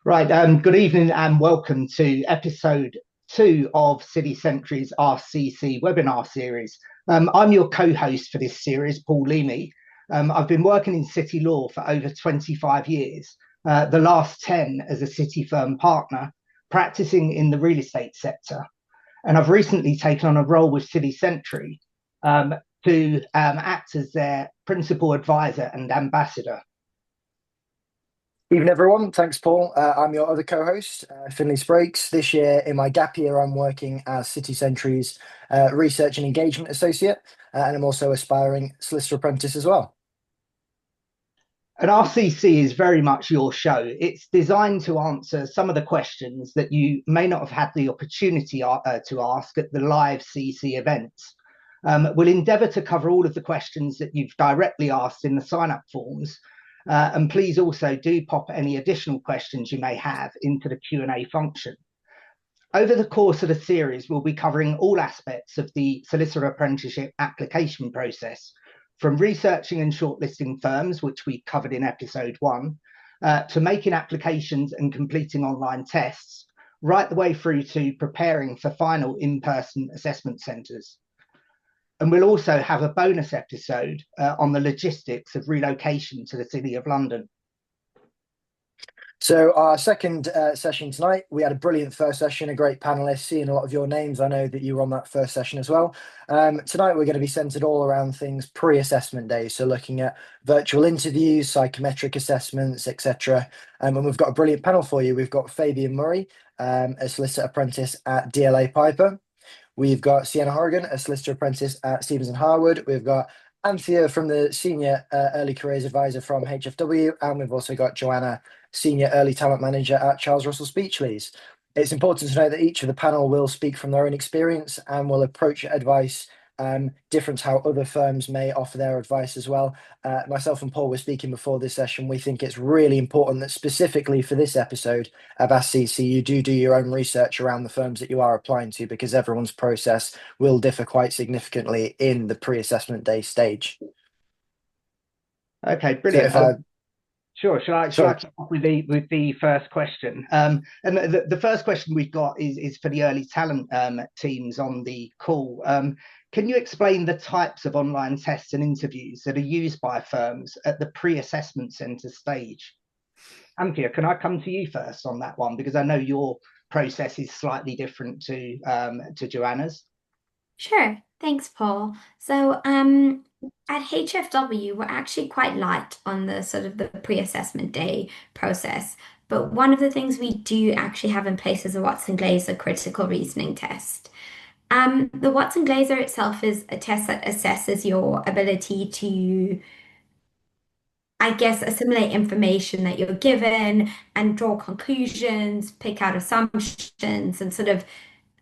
Right, good evening and welcome to episode two of City Century's RCC webinar series. I'm your co-host for this series, Paul Leamy. I've been working in city law for over 25 years, the last 10 as a city firm partner, practicing in the real estate sector. And I've recently taken on a role with City Century to act as their principal advisor and ambassador. Evening, everyone. Thanks, Paul. I'm your other co-host, Finnley Sprakes. This year, in my gap year, I'm working as City Century's Research and Engagement Associate, and I'm also aspiring solicitor apprentice as well. And RCC is very much your show. It's designed to answer some of the questions that you may not have had the opportunity to ask at the live CC events. We'll endeavour to cover all of the questions that you've directly asked in the sign-up forms. And please also do pop any additional questions you may have into the Q&A function. Over the course of the series, we'll be covering all aspects of the solicitor apprenticeship application process, from researching and shortlisting firms, which we covered in episode one, to making applications and completing online tests, right the way through to preparing for final in-person assessment centres. And we'll also have a bonus episode on the logistics of relocation to the City of London. So our second session tonight, we had a brilliant first session, a great panelist, seeing a lot of your names. I know that you were on that first session as well. Tonight, we're going to be centered all around things pre-assessment day. So looking at virtual interviews, psychometric assessments, etc. And we've got a brilliant panel for you. We've got Fabian Murray, a solicitor apprentice at DLA Piper. We've got Sienna Horrigan, a solicitor apprentice at Stevens and Harwood. We've got Anthea from the Senior Early Careers Advisor from HFW. And we've also got Joanna, Senior Early Talent Manager at Charles Russell Speechleys. It's important to note that each of the panel will speak from their own experience and will approach advice different to how other firms may offer their advice as well. Myself and Paul were speaking before this session. We think it's really important that specifically for this episode of AskCC, you do your own research around the firms that you are applying to, because everyone's process will differ quite significantly in the pre-assessment day stage. Okay, brilliant. So Sure. Shall I start off with the first question? And the first question we've got is for the early talent teams on the call. Can you explain the types of online tests and interviews that are used by firms at the pre-assessment centre stage? Anthea, can I come to you first on that one, because I know your process is slightly different to Joanna's. Sure. Thanks, Paul. So at HFW, we're actually quite light on the sort of the pre-assessment day process. But one of the things we do actually have in place is a Watson-Glaser critical reasoning test. The Watson-Glaser itself is a test that assesses your ability to, I guess, assimilate information that you're given and draw conclusions, pick out assumptions, and sort of,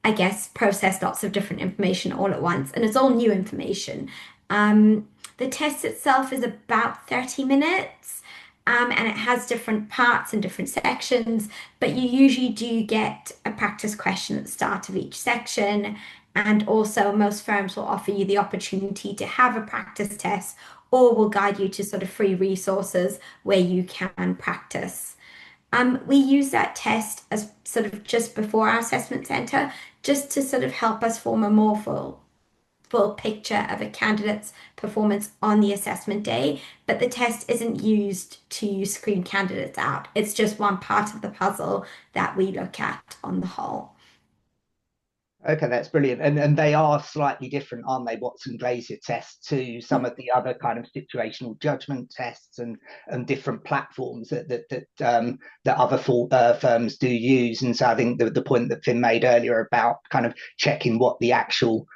I guess, process lots of different information all at once. And it's all new information. The test itself is about 30 minutes, and it has different parts and different sections, but you usually do get a practice question at the start of each section. And also, most firms will offer you the opportunity to have a practice test or will guide you to sort of free resources where you can practice. We use that test as sort of just before our assessment centre, just to sort of help us form a more full picture of a candidate's performance on the assessment day. But the test isn't used to screen candidates out. It's just one part of the puzzle that we look at on the whole. Okay, that's brilliant. And they are slightly different, aren't they, Watson-Glaser tests, to some of the other kind of situational judgment tests and different platforms that other firms do use. And so I think the point that Finn made earlier about kind of checking what the actual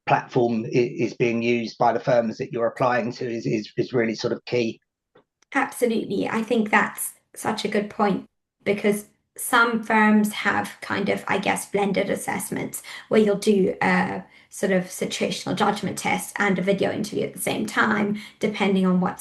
platform is being used by the firms that you're applying to is really sort of key. Absolutely. I think that's such a good point because some firms have kind of, I guess, blended assessments where you'll do a sort of situational judgment test and a video interview at the same time, depending on what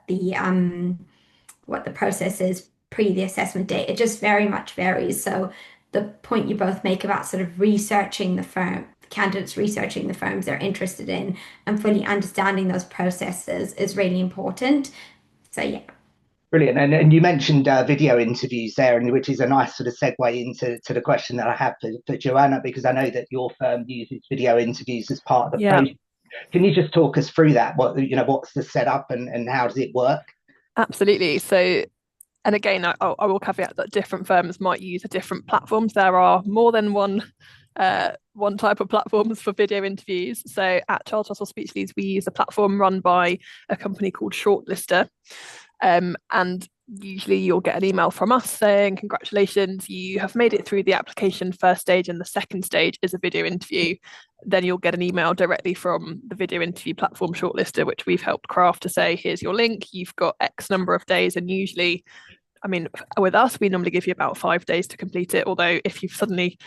the process is pre the assessment day. It just very much varies. So the point you both make about sort of researching the firm, candidates researching the firms they're interested in and fully understanding those processes is really important. So yeah. Brilliant. And you mentioned video interviews there, and which is a nice sort of segue into the question that I have for Joanna, because I know that your firm uses video interviews as part of the Yeah, process. Can you just talk us through that? What's the setup and how does it work? absolutely. So, and again, I will caveat that different firms might use different platforms. There are more than one type of platforms for video interviews. So at Charles Russell Speech Leads, we use a platform run by a company called Shortlister. And usually you'll get an email from us saying, congratulations, you have made it through the application first stage, and the second stage is a video interview. Then you'll get an email directly from the video interview platform Shortlister, which we've helped craft, to say, here's your link, you've got X number of days. And usually, I mean, with us, we normally give you about 5 days to complete it. Although if you've suddenly,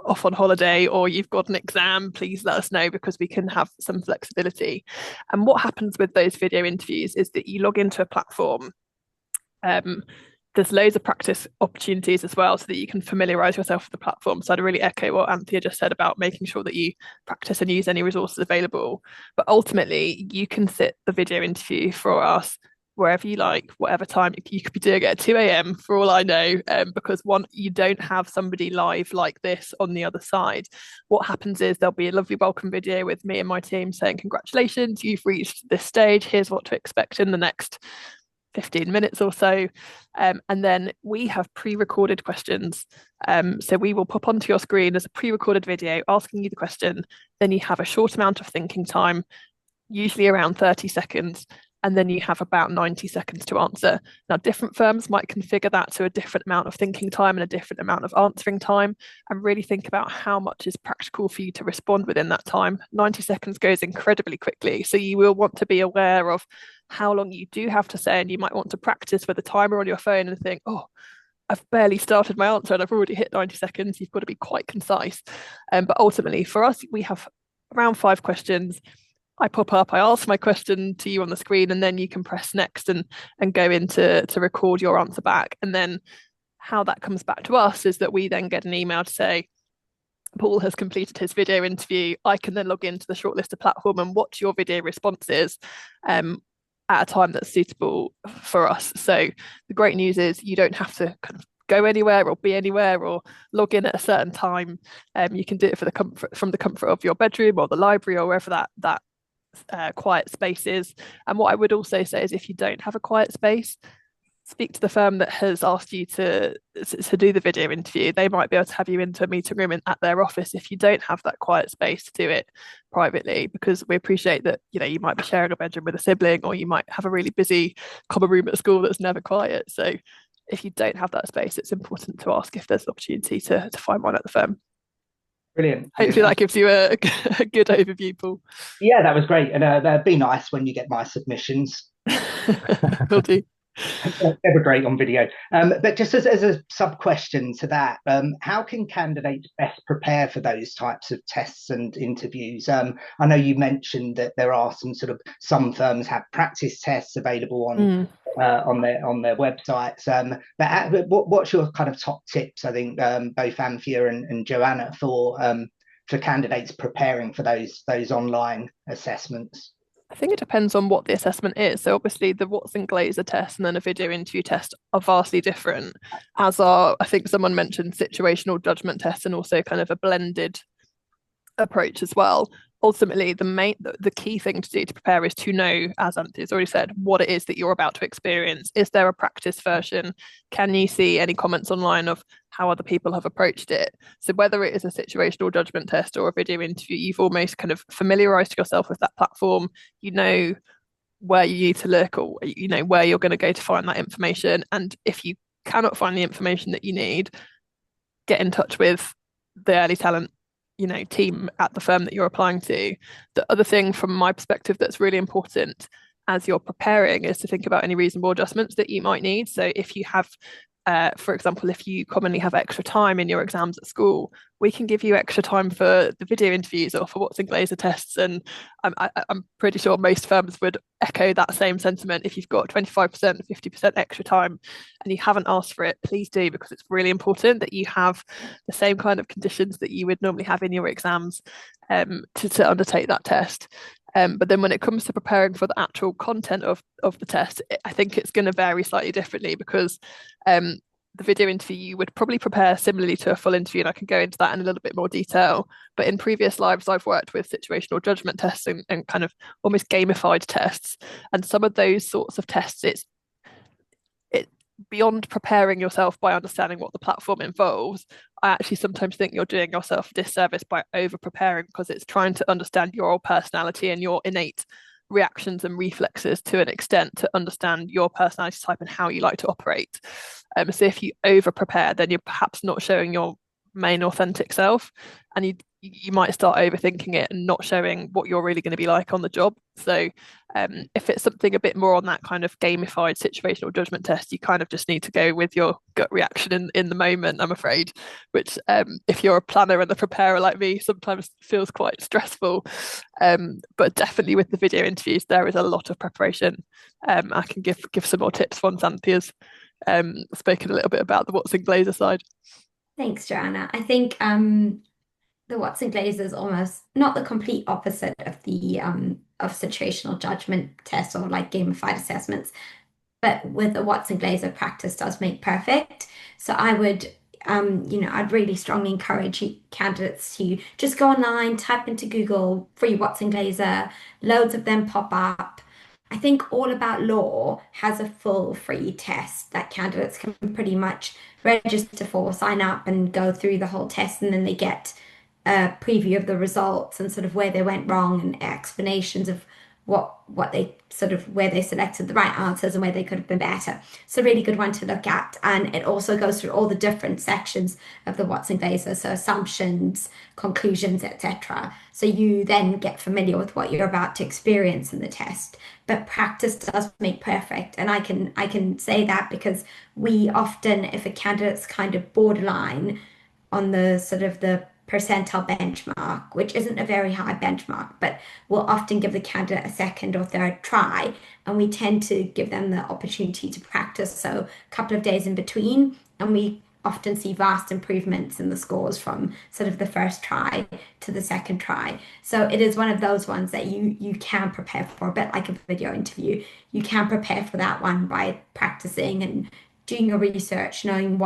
off on holiday or you've got an exam, please let us know, because we can have some flexibility. And what happens with those video interviews is that you log into a platform. There's loads of practice opportunities as well, so that you can familiarize yourself with the platform. So I'd really echo what Anthea just said about making sure that you practice and use any resources available. But ultimately, you can sit the video interview for us wherever you like, whatever time. You could be doing it at 2 a.m. for all I know, because one, you don't have somebody live like this on the other side. What happens is there'll be a lovely welcome video with me and my team saying, congratulations, you've reached this stage, here's what to expect in the next 15 minutes or so. And then we have pre-recorded questions. So we will pop onto your screen as a pre-recorded video asking you the question. Then you have a short amount of thinking time, usually around 30 seconds. And then you have about 90 seconds to answer. Now, different firms might configure that to a different amount of thinking time and a different amount of answering time, and really think about how much is practical for you to respond within that time. 90 seconds goes incredibly quickly. So you will want to be aware of how long you do have to say, and you might want to practice with a timer on your phone and think, oh, I've barely started my answer and I've already hit 90 seconds. You've got to be quite concise. But ultimately, for us, we have around 5 questions. I pop up, I ask my question to you on the screen, and then you can press next and go into to record your answer back. And then how that comes back to us is that we then get an email to say, Paul has completed his video interview. I can then log into the Shortlister platform and watch your video responses at a time that's suitable for us. So the great news is you don't have to kind of go anywhere or be anywhere or log in at a certain time. You can do it from the comfort of your bedroom or the library or wherever that quiet space is. And what I would also say is, if you don't have a quiet space, speak to the firm that has asked you to do the video interview. They might be able to have you into a meeting room at their office if you don't have that quiet space to do it privately, because we appreciate that you might be sharing a bedroom with a sibling, or you might have a really busy common room at school that's never quiet. So if you don't have that space, it's important to ask if there's an opportunity to find one at the firm. Brilliant. Hopefully that gives you a good overview, Paul. Yeah, that was great. And be nice when you get my submissions. Will do. Never great on video. But just as a sub question to that, how can candidates best prepare for those types of tests and interviews? I know you mentioned that there are some firms have practice tests available on their websites. But what's your kind of top tips? I think both Anthea and Joanna for candidates preparing for those online assessments. I think it depends on what the assessment is. So obviously the Watson Glaser test and then a video interview test are vastly different, as are, I think someone mentioned, situational judgment tests, and also kind of a blended approach as well. Ultimately, the key thing to do to prepare is to know, as Anthony's already said, what it is that you're about to experience. Is there a practice version? Can you see any comments online of how other people have approached it? So whether it is a situational judgment test or a video interview, you've almost kind of familiarized yourself with that platform. You know where you need to look, or where you're going to go to find that information. And if you cannot find the information that you need, get in touch with the early talent team at the firm that you're applying to. The other thing from my perspective that's really important as you're preparing is to think about any reasonable adjustments that you might need. So if you have for example, if you commonly have extra time in your exams at school, we can give you extra time for the video interviews or for Watson Glaser tests. And I'm pretty sure most firms would echo that same sentiment. If you've got 25%, 50% extra time and you haven't asked for it, please do, because it's really important that you have the same kind of conditions that you would normally have in your exams to undertake that test. But then when it comes to preparing for the actual content of the test, I think it's going to vary slightly differently, because the video interview you would probably prepare similarly to a full interview, and I can go into that in a little bit more detail. But in previous lives, I've worked with situational judgment tests and kind of almost gamified tests. And some of those sorts of tests, it's beyond preparing yourself by understanding what the platform involves. I actually sometimes think you're doing yourself a disservice by over preparing, because it's trying to understand your personality and your innate reactions and reflexes to an extent, to understand your personality type and how you like to operate. So if you over prepare, then you're perhaps not showing your main authentic self, and you might start overthinking it and not showing what you're really going to be like on the job. So if it's something a bit more on that kind of gamified situational judgment test, you kind of just need to go with your gut reaction in the moment, I'm afraid, which if you're a planner and a preparer like me, sometimes feels quite stressful. But definitely with the video interviews, there is a lot of preparation. I can give some more tips once Anthea's spoken a little bit about the Watson Glaser side. Thanks, Joanna. I think the Watson Glaser is almost not the complete opposite of the of situational judgment tests or like gamified assessments, but with the Watson Glaser, practice does make perfect. So I would, I'd really strongly encourage candidates to just go online, type into Google free Watson Glaser, loads of them pop up. I think All About Law has a full free test that candidates can pretty much register for, sign up and go through the whole test, and then they get a preview of the results and sort of where they went wrong and explanations of what they sort of where they selected the right answers and where they could have been better. It's a really good one to look at, and it also goes through all the different sections of the Watson Glaser, so assumptions, conclusions, etc. So you then get familiar with what you're about to experience in the test. But practice does make perfect, and I can say that because we often, if a candidate's kind of borderline on the sort of the percentile benchmark, which isn't a very high benchmark, but we'll often give the candidate a second or third try, and we tend to give them the opportunity to practice. So a couple of days in between, and we often see vast improvements in the scores from sort of the first try to the second try. So it is one of those ones that you can prepare for, a bit like a video interview. You can prepare for that one by practicing and doing your research, knowing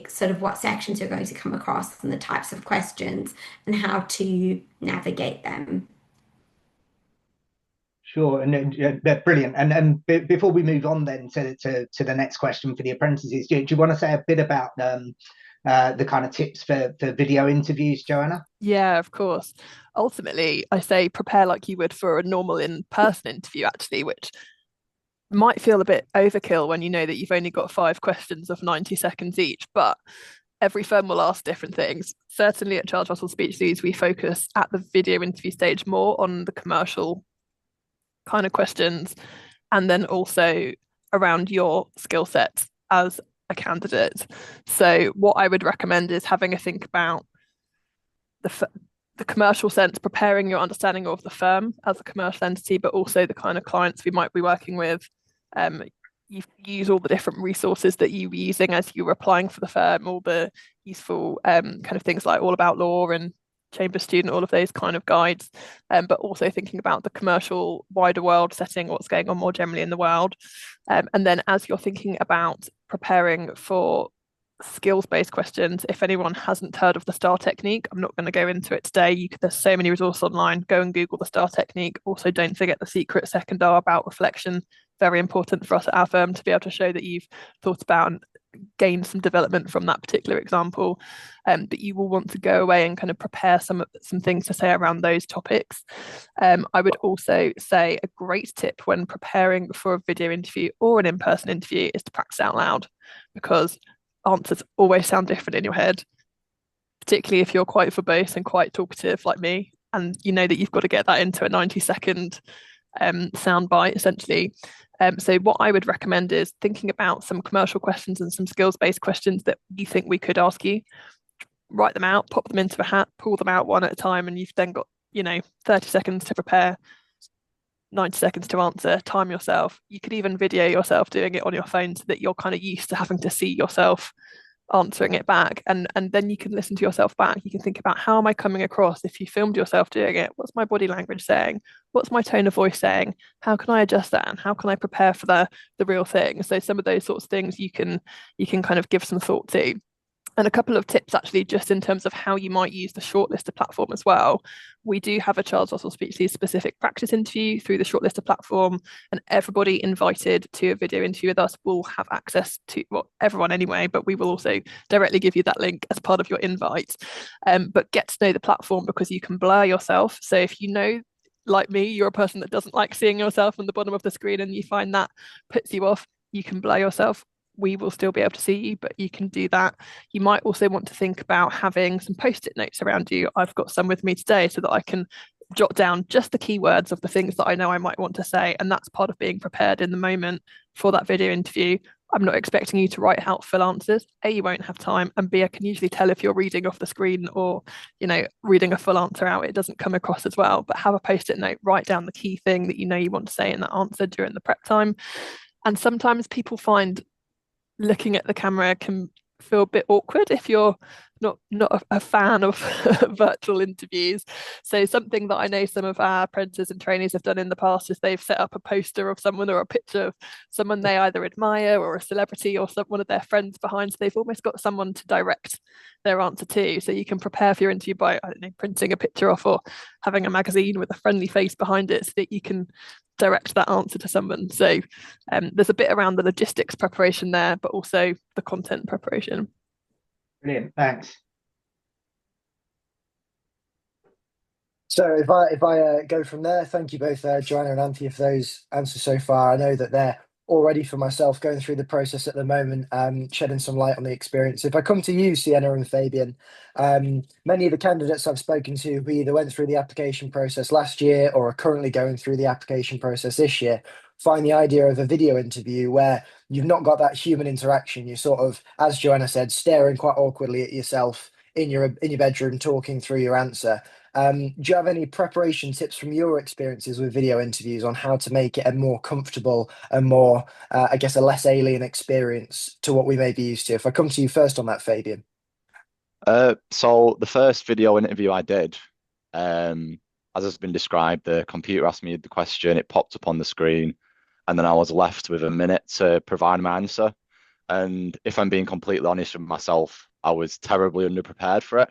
sort of what sections you're going to come across and the types of questions and how to navigate them. Sure, and they're brilliant. And before we move on then to the next question for the apprentices, do you want to say a bit about the kind of tips for video interviews, Joanna? Yeah, of course. Ultimately, I say prepare like you would for a normal in-person interview, actually, which might feel a bit overkill when you know that you've only got 5 questions of 90 seconds each, but every firm will ask different things. Certainly at Charles Russell Speech Leads, we focus at the video interview stage more on the commercial kind of questions, and then also around your skill set as a candidate. So what I would recommend is having a think about the commercial sense, preparing your understanding of the firm as a commercial entity, but also the kind of clients we might be working with. You use all the different resources that you were using as you were applying for the firm, all the useful kind of things like All About Law and Chamber Student, all of those kind of guides, but also thinking about the commercial wider world setting, what's going on more generally in the world. And then as you're thinking about preparing for skills-based questions, if anyone hasn't heard of the STAR technique, I'm not going to go into it today. There's so many resources online. Go and Google the STAR technique. Also, don't forget the secret second R about reflection. Very important for us at our firm to be able to show that you've thought about and gained some development from that particular example. But you will want to go away and kind of prepare some things to say around those topics. I would also say a great tip when preparing for a video interview or an in-person interview is to practice out loud, because answers always sound different in your head, particularly if you're quite verbose and quite talkative like me, and you know that you've got to get that into a 90-second sound bite essentially. So what I would recommend is thinking about some commercial questions and some skills-based questions that you think we could ask you. Write them out, pop them into a hat, pull them out one at a time, and you've then got 30 seconds to prepare, 90 seconds to answer. Time yourself. You could even video yourself doing it on your phone so that you're kind of used to having to see yourself answering it back, and then you can listen to yourself back. You can think about, how am I coming across? If you filmed yourself doing it, what's my body language saying? What's my tone of voice saying? How can I adjust that, and how can I prepare for the real thing? So some of those sorts of things you can kind of give some thought to. And a couple of tips, actually, just in terms of how you might use the shortlister platform as well. We do have a Charles Russell Speechlys specific practice interview through the shortlister platform, and everybody invited to a video interview with us will have access to, well, everyone anyway, but we will also directly give you that link as part of your invite. But get to know the platform, because you can blur yourself. So if you know, like me, you're a person that doesn't like seeing yourself on the bottom of the screen and you find that puts you off, you can blur yourself. We will still be able to see you, but you can do that. You might also want to think about having some post-it notes around you. I've got some with me today so that I can jot down just the keywords of the things that I know I might want to say. And that's part of being prepared in the moment for that video interview. I'm not expecting you to write out full answers. A, you won't have time, and B, I can usually tell if you're reading off the screen or, reading a full answer out, it doesn't come across as well. But have a post-it note, write down the key thing that you know you want to say in that answer during the prep time. And sometimes people find looking at the camera can feel a bit awkward if you're not a fan of virtual interviews. So something that I know some of our apprentices and trainees have done in the past is they've set up a poster of someone or a picture of someone they either admire or a celebrity or one of their friends behind. So they've almost got someone to direct their answer to. So you can prepare for your interview by, I don't know, printing a picture off or having a magazine with a friendly face behind it so that you can direct that answer to someone. So there's a bit around the logistics preparation there, but also the content preparation. Brilliant, thanks. So if I go from there, thank you both, Joanna and Anthea, for those answers so far. I know that they're already, for myself, going through the process at the moment, shedding some light on the experience. If I come to you, Sienna and Fabian, many of the candidates I've spoken to who either went through the application process last year or are currently going through the application process this year find the idea of a video interview where you've not got that human interaction. You're sort of, as Joanna said, staring quite awkwardly at yourself in your bedroom, talking through your answer. Do you have any preparation tips from your experiences with video interviews on how to make it a more comfortable and more, I guess, a less alien experience to what we may be used to? If I come to you first on that, Fabian. So the first video interview I did, as has been described, the computer asked me the question, it popped up on the screen, and then I was left with a minute to provide my answer. And if I'm being completely honest with myself, I was terribly underprepared for it.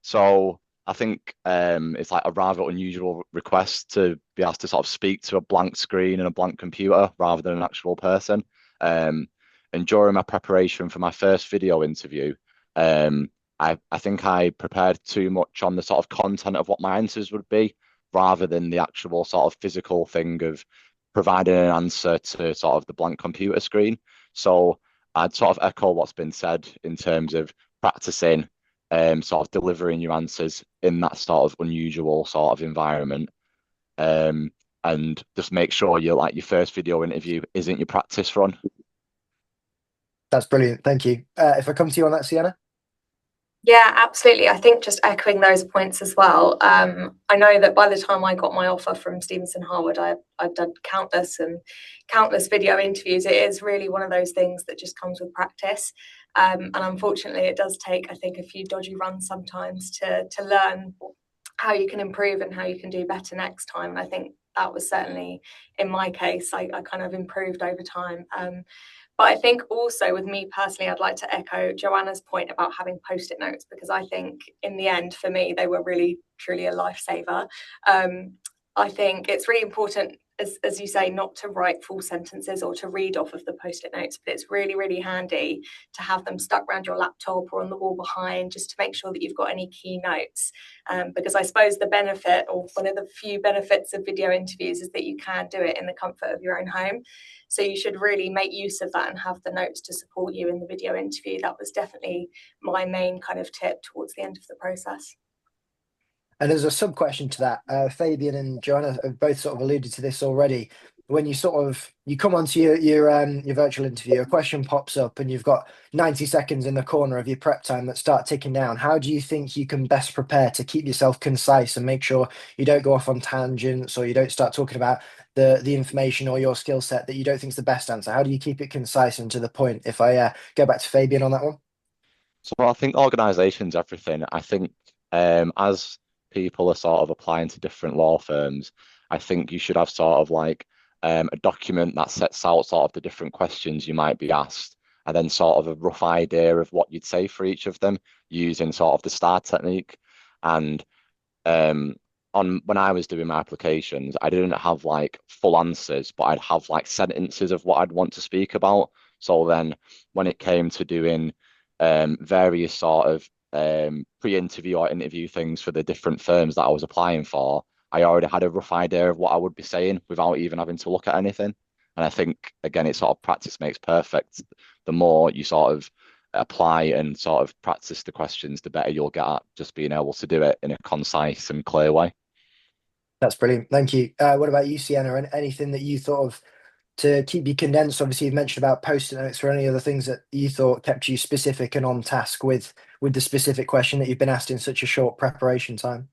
So I think it's like a rather unusual request to be asked to sort of speak to a blank screen and a blank computer rather than an actual person. And during my preparation for my first video interview, I think I prepared too much on the sort of content of what my answers would be, rather than the actual sort of physical thing of providing an answer to sort of the blank computer screen. So I'd sort of echo what's been said in terms of practicing sort of delivering your answers in that sort of unusual sort of environment. And just make sure your first video interview isn't your practice run. That's brilliant. Thank you. If I come to you on that, Sienna? Yeah, absolutely. I think just echoing those points as well. I know that by the time I got my offer from Stevenson Harwood, I've done countless video interviews. It is really one of those things that just comes with practice. And unfortunately, it does take, I think, a few dodgy runs sometimes to learn how you can improve and how you can do better next time. And I think that was certainly in my case. I kind of improved over time. But I think also with me personally, I'd like to echo Joanna's point about having post-it notes, because I think in the end, for me, they were really, truly a lifesaver. I think it's really important, as you say, not to write full sentences or to read off of the post-it notes, but it's really, really handy to have them stuck around your laptop or on the wall behind, just to make sure that you've got any key notes. Because I suppose the benefit, or one of the few benefits of video interviews, is that you can do it in the comfort of your own home. So you should really make use of that and have the notes to support you in the video interview. That was definitely my main kind of tip towards the end of the process. And there's a sub question to that. Fabian and Joanna have both sort of alluded to this already. When you come onto your virtual interview, a question pops up and you've got 90 seconds in the corner of your prep time that start ticking down. How do you think you can best prepare to keep yourself concise and make sure you don't go off on tangents, or you don't start talking about the information or your skill set that you don't think is the best answer? How do you keep it concise and to the point? If I go back to Fabian on that one. So I think organization's everything. I think as people are sort of applying to different law firms, I think you should have sort of like a document that sets out sort of the different questions you might be asked, and then sort of a rough idea of what you'd say for each of them using sort of the STAR technique. And um, on when I was doing my applications, I didn't have like full answers, but I'd have like sentences of what I'd want to speak about. So then when it came to doing various sort of pre-interview or interview things for the different firms that I was applying for, I already had a rough idea of what I would be saying without even having to look at anything. And I think again, it's sort of practice makes perfect. The more you sort of apply and sort of practice the questions, the better you'll get at just being able to do it in a concise and clear way. That's brilliant. Thank you. What about you, Sienna? And anything that you thought of to keep you condensed? Obviously, you've mentioned about post-it notes or any other things that you thought kept you specific and on task with the specific question that you've been asked in such a short preparation time.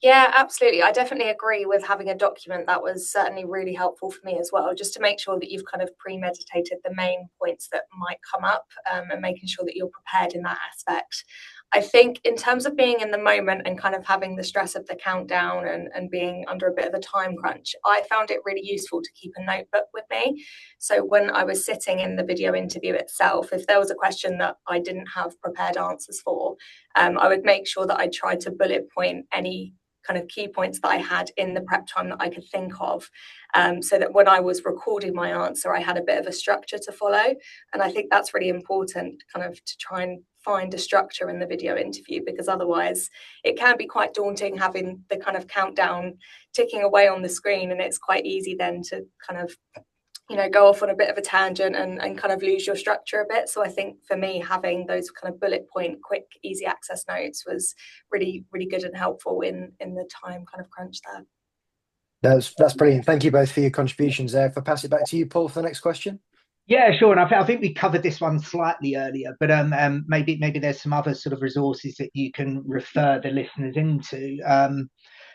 Yeah, absolutely. I definitely agree with having a document. That was certainly really helpful for me as well, just to make sure that you've kind of premeditated the main points that might come up, and making sure that you're prepared in that aspect. I think in terms of being in the moment and kind of having the stress of the countdown and being under a bit of a time crunch, I found it really useful to keep a notebook with me. So when I was sitting in the video interview itself, if there was a question that I didn't have prepared answers for, I would make sure that I tried to bullet point any kind of key points that I had in the prep time that I could think of, so that when I was recording my answer, I had a bit of a structure to follow. And I think that's really important, kind of to try and find a structure in the video interview, because otherwise it can be quite daunting having the kind of countdown ticking away on the screen, and it's quite easy then to kind of go off on a bit of a tangent and kind of lose your structure a bit. So I think for me, having those kind of bullet point, quick, easy access notes was really, really good and helpful in the time kind of crunch there. That's brilliant. Thank you both for your contributions there. If I pass it back to you, Paul, for the next question. Yeah, sure. And I think we covered this one slightly earlier, but maybe there's some other sort of resources that you can refer the listeners into.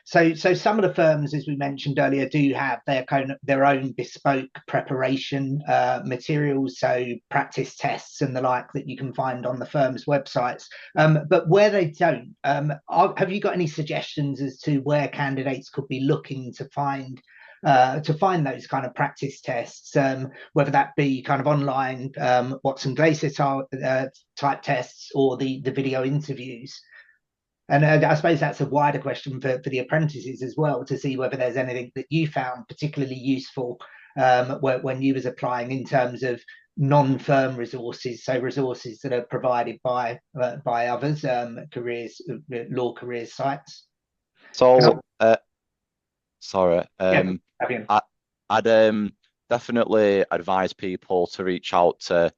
So some of the firms, as we mentioned earlier, do have their own bespoke preparation materials, so practice tests and the like that you can find on the firm's websites. But where they don't, have you got any suggestions as to where candidates could be looking to find those kind of practice tests, whether that be kind of online Watson Glaser type tests or the video interviews? And I suppose that's a wider question for the apprentices as well, to see whether there's anything that you found particularly useful when you was applying in terms of non-firm resources, so resources that are provided by others, law careers sites. So, sorry, Yeah, I'd definitely advise people to reach out to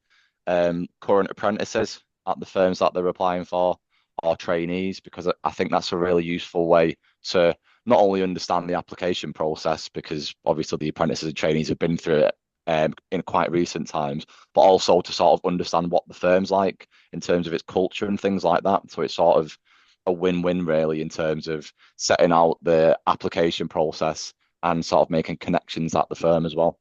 current apprentices at the firms that they're applying for, or trainees, because I think that's a really useful way to not only understand the application process, because obviously the apprentices and trainees have been through it in quite recent times, but also to sort of understand what the firm's like in terms of its culture and things like that. So it's sort of a win-win really in terms of setting out the application process and sort of making connections at the firm as well.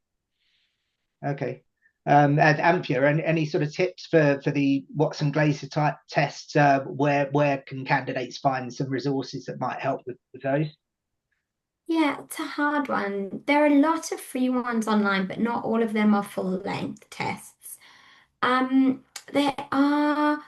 Okay. And Ampia, any sort of tips for the Watson Glaser type tests? Where can candidates find some resources that might help with those? Yeah, it's a hard one. There are a lot of free ones online, but not all of them are full-length tests. There are,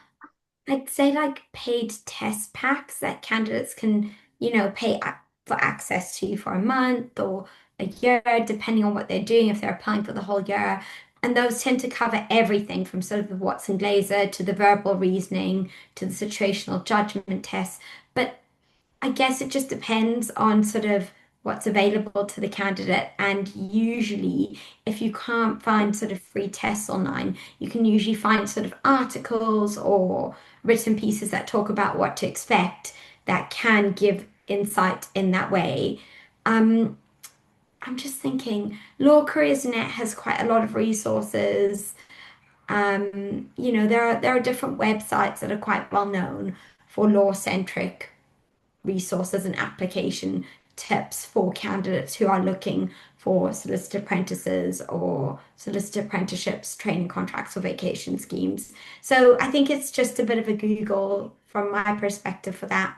I'd say, like paid test packs that candidates can, pay for access to for a month or a year, depending on what they're doing, if they're applying for the whole year. And those tend to cover everything from sort of the Watson Glaser to the verbal reasoning to the situational judgment tests. But I guess it just depends on sort of what's available to the candidate. And usually, if you can't find sort of free tests online, you can usually find sort of articles or written pieces that talk about what to expect that can give insight in that way. Um, I'm just thinking, Law Careers Net has quite a lot of resources. There are different websites that are quite well known for law-centric resources and application tips for candidates who are looking for solicitor apprentices or solicitor apprenticeships, training contracts, or vacation schemes. So I think it's just a bit of a Google from my perspective for that.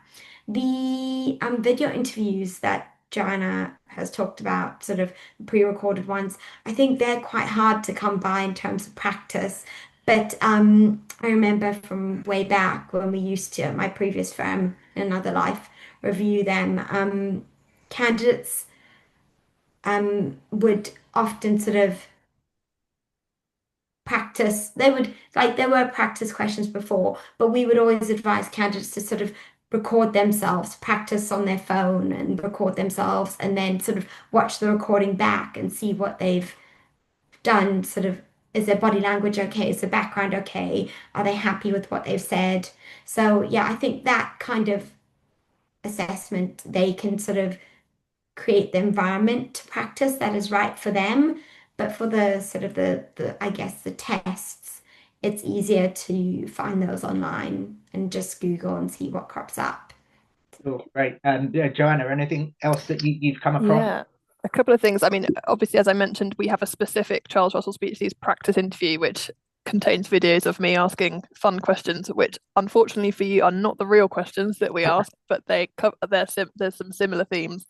The video interviews that Joanna has talked about, sort of pre-recorded ones, I think they're quite hard to come by in terms of practice. But I remember from way back when we used to, at my previous firm in another life, review them, candidates would often sort of practice. They would, like, there were practice questions before, but we would always advise candidates to sort of record themselves, practice on their phone and record themselves, and then sort of watch the recording back and see what they've done. Sort of, is their body language okay? Is the background okay? Are they happy with what they've said? So yeah, I think that kind of assessment, they can sort of create the environment to practice that is right for them. But for the sort of the I guess the tests, it's easier to find those online and just Google and see what crops up. Cool, great. Yeah, Joanna, anything else that you've come across? Yeah, a couple of things. I mean, obviously, as I mentioned, we have a specific Charles Russell Speechlys practice interview, which contains videos of me asking fun questions, which unfortunately for you are not the real questions that we ask, but they cover, there's some similar themes.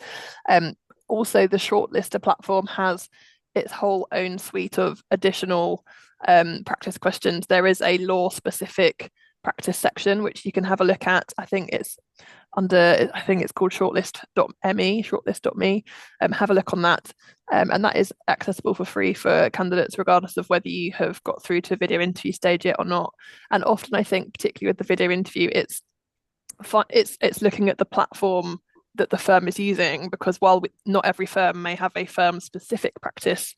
Also, the Shortlister platform has its whole own suite of additional practice questions. There is a law specific practice section which you can have a look at. I think it's called shortlist.me. Have a look on that, and that is accessible for free for candidates regardless of whether you have got through to video interview stage yet or not. And often I think, particularly with the video interview, it's looking at the platform that the firm is using, because while not every firm may have a firm specific practice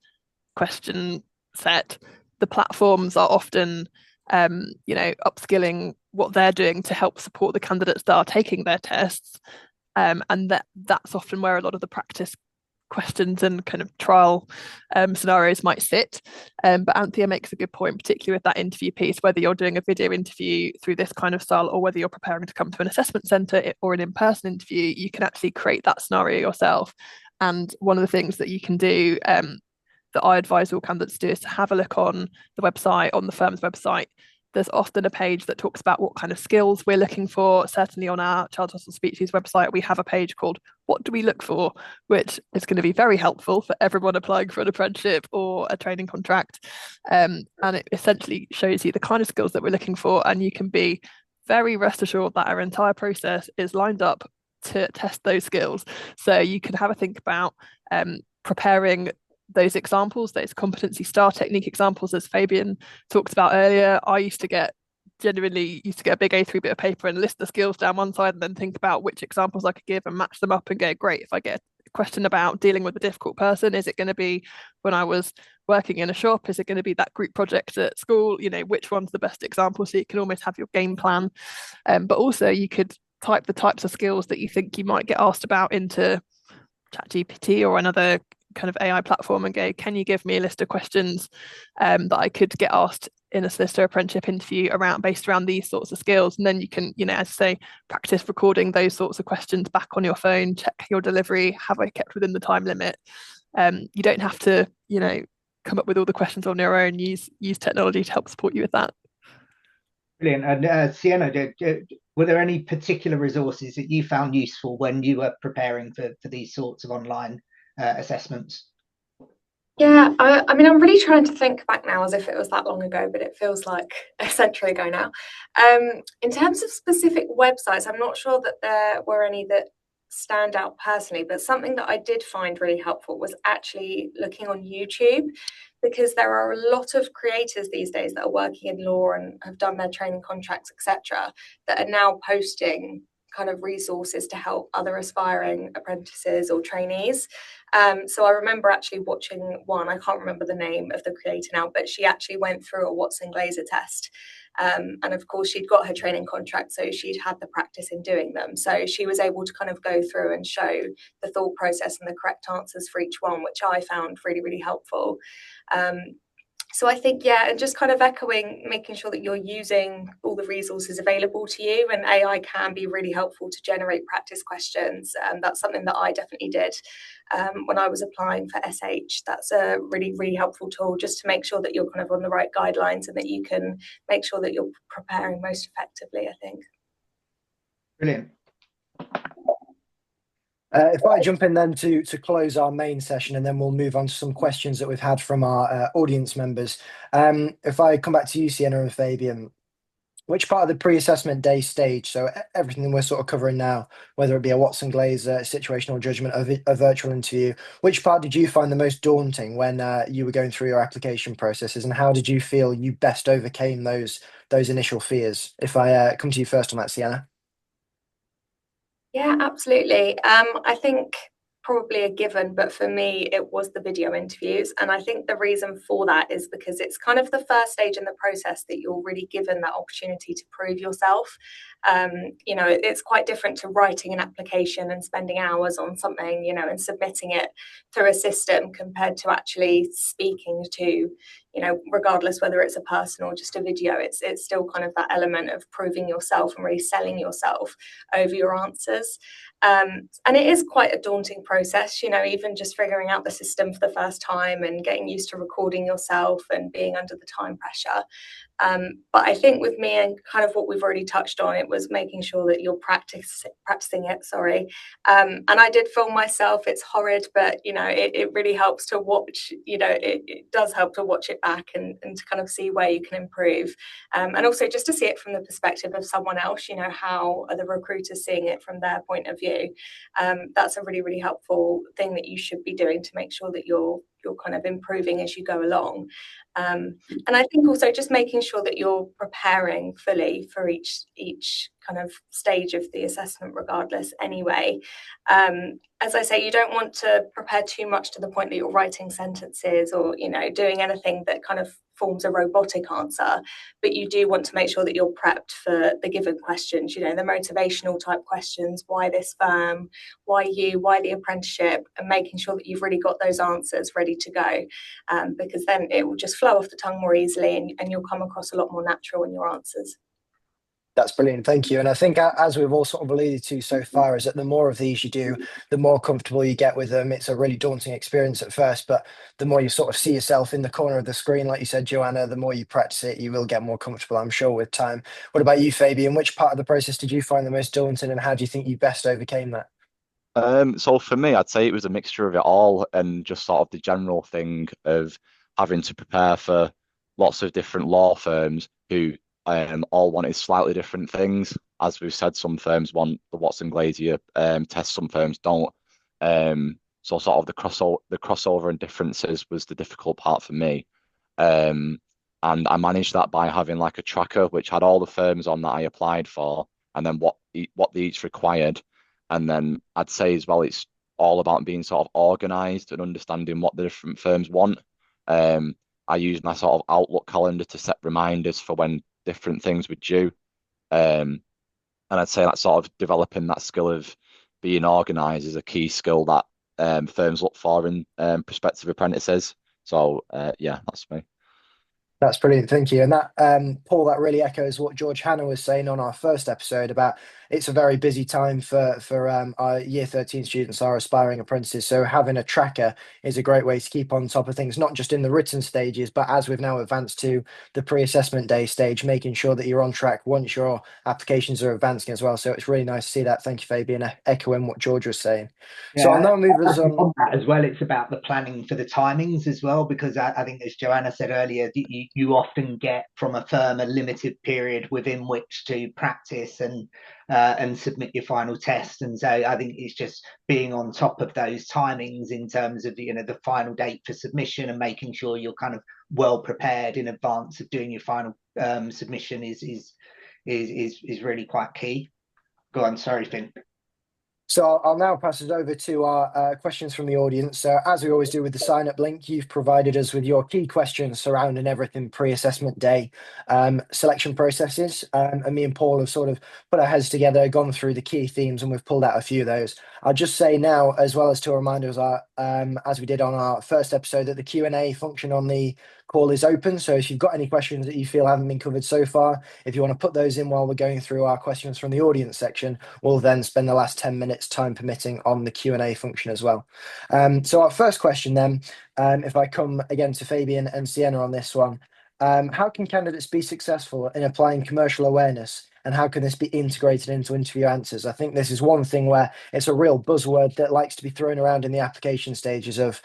question set, the platforms are often upskilling what they're doing to help support the candidates that are taking their tests, and that's often where a lot of the practice questions and kind of trial scenarios might sit. But Anthea makes a good point, particularly with that interview piece, whether you're doing a video interview through this kind of style or whether you're preparing to come to an assessment centre or an in-person interview, you can actually create that scenario yourself. And one of the things that you can do, that I advise all candidates to do, is to have a look on the website, on the firm's website. There's often a page that talks about what kind of skills we're looking for. Certainly on our Charles Russell Speechlys website, we have a page called What Do We Look For?, which is going to be very helpful for everyone applying for an apprenticeship or a training contract. And it essentially shows you the kind of skills that we're looking for, and you can be very rest assured that our entire process is lined up to test those skills. So you can have a think about preparing those examples, those competency star technique examples, as Fabian talked about earlier. I genuinely used to get a big A3 bit of paper and list the skills down one side and then think about which examples I could give and match them up and go, great, if I get a question about dealing with a difficult person, is it going to be when I was working in a shop? Is it going to be that group project at school? Which one's the best example? So you can almost have your game plan. But also you could type the types of skills that you think you might get asked about into ChatGPT or another kind of AI platform and go, can you give me a list of questions that I could get asked in a solicitor apprenticeship interview based around these sorts of skills? And then you can, as I say, practice recording those sorts of questions back on your phone, check your delivery, have I kept within the time limit? You don't have to, come up with all the questions on your own. Use technology to help support you with that. Brilliant. And Sienna, were there any particular resources that you found useful when you were preparing for these sorts of online assessments? Yeah, I mean, I'm really trying to think back now as if it was that long ago, but it feels like a century ago now. In terms of specific websites, I'm not sure that there were any that stand out personally, but something that I did find really helpful was actually looking on YouTube, because there are a lot of creators these days that are working in law and have done their training contracts, etc., that are now posting kind of resources to help other aspiring apprentices or trainees. So I remember actually watching one, I can't remember the name of the creator now, but she actually went through a Watson Glaser test. And of course, she'd got her training contract, so she'd had the practice in doing them. So she was able to kind of go through and show the thought process and the correct answers for each one, which I found really, really helpful. So I think, yeah, and just kind of echoing, making sure that you're using all the resources available to you, and AI can be really helpful to generate practice questions. That's something that I definitely did when I was applying for SH. That's a really, really helpful tool just to make sure that you're kind of on the right guidelines and that you can make sure that you're preparing most effectively, I think. Brilliant. If I jump in then to close our main session, and then we'll move on to some questions that we've had from our audience members. If I come back to you, Sienna and Fabian, which part of the pre-assessment day stage, so everything we're sort of covering now, whether it be a Watson Glaser, situational judgment, a virtual interview, which part did you find the most daunting when you were going through your application processes, and how did you feel you best overcame those initial fears? If I come to you first on that, Sienna. Yeah, absolutely. I think probably a given, but for me, it was the video interviews. And I think the reason for that is because it's kind of the first stage in the process that you're really given that opportunity to prove yourself. It's quite different to writing an application and spending hours on something, and submitting it through a system compared to actually speaking to, regardless whether it's a person or just a video, it's still kind of that element of proving yourself and really selling yourself over your answers. And it is quite a daunting process, even just figuring out the system for the first time and getting used to recording yourself and being under the time pressure. But I think with me and kind of what we've already touched on, it was making sure that you're practicing it. And I did film myself. It's horrid, but it really helps to watch. It does help to watch it back and to kind of see where you can improve, and also just to see it from the perspective of someone else. How are the recruiters seeing it from their point of view? That's a really, really helpful thing that you should be doing to make sure that you're kind of improving as you go along. And I think also just making sure that you're preparing fully for each kind of stage of the assessment regardless anyway. As I say, you don't want to prepare too much to the point that you're writing sentences or, doing anything that kind of forms a robotic answer, but you do want to make sure that you're prepped for the given questions, the motivational type questions, why this firm, why you, why the apprenticeship, and making sure that you've really got those answers ready to go, because then it will just flow off the tongue more easily and you'll come across a lot more natural in your answers. That's brilliant. Thank you. And I think, as we've all sort of alluded to so far, is that the more of these you do, the more comfortable you get with them. It's a really daunting experience at first, but the more you sort of see yourself in the corner of the screen, like you said, Joanna, the more you practice it, you will get more comfortable, I'm sure, with time. What about you, Fabian? Which part of the process did you find the most daunting, and how do you think you best overcame that? So for me, I'd say it was a mixture of it all, and just sort of the general thing of having to prepare for lots of different law firms who all wanted slightly different things. As we've said, some firms want the Watson Glazier test, some firms don't. So sort of the crossover and differences was the difficult part for me. And I managed that by having like a tracker which had all the firms on that I applied for, and then what they each required. And then I'd say as well, it's all about being sort of organized and understanding what the different firms want. I use my sort of Outlook calendar to set reminders for when different things were due. And I'd say that sort of developing that skill of being organized is a key skill that firms look for in prospective apprentices. So yeah, that's me. That's brilliant, thank you. And that, Paul, that really echoes what George Hanna was saying on our first episode about it's a very busy time for our year 13 students, our aspiring apprentices. So having a tracker is a great way to keep on top of things, not just in the written stages, but as we've now advanced to the pre-assessment day stage, making sure that you're on track once your applications are advancing as well. So it's really nice to see that. Thank you, Fabian, echoing what George was saying. Yeah, so I'll now move us on. That as well, it's about the planning for the timings as well, because I think, as Joanna said earlier, you often get from a firm a limited period within which to practice and submit your final test. And so I think it's just being on top of those timings in terms of the final date for submission, and making sure you're kind of well prepared in advance of doing your final submission is really quite key. Go on, sorry, Finn. So I'll now pass it over to our questions from the audience. So as we always do with the sign-up link, you've provided us with your key questions surrounding everything pre-assessment day selection processes. And me and Paul have sort of put our heads together, gone through the key themes, and we've pulled out a few of those. I'll just say now, as well as to remind us as we did on our first episode, that the Q&A function on the call is open. So if you've got any questions that you feel haven't been covered so far, if you want to put those in while we're going through our questions from the audience section, we'll then spend the last 10 minutes, time permitting, on the Q&A function as well. So our first question then, if I come again to Fabian and Sienna on this one, how can candidates be successful in applying commercial awareness, and how can this be integrated into interview answers? I think this is one thing where it's a real buzzword that likes to be thrown around in the application stages of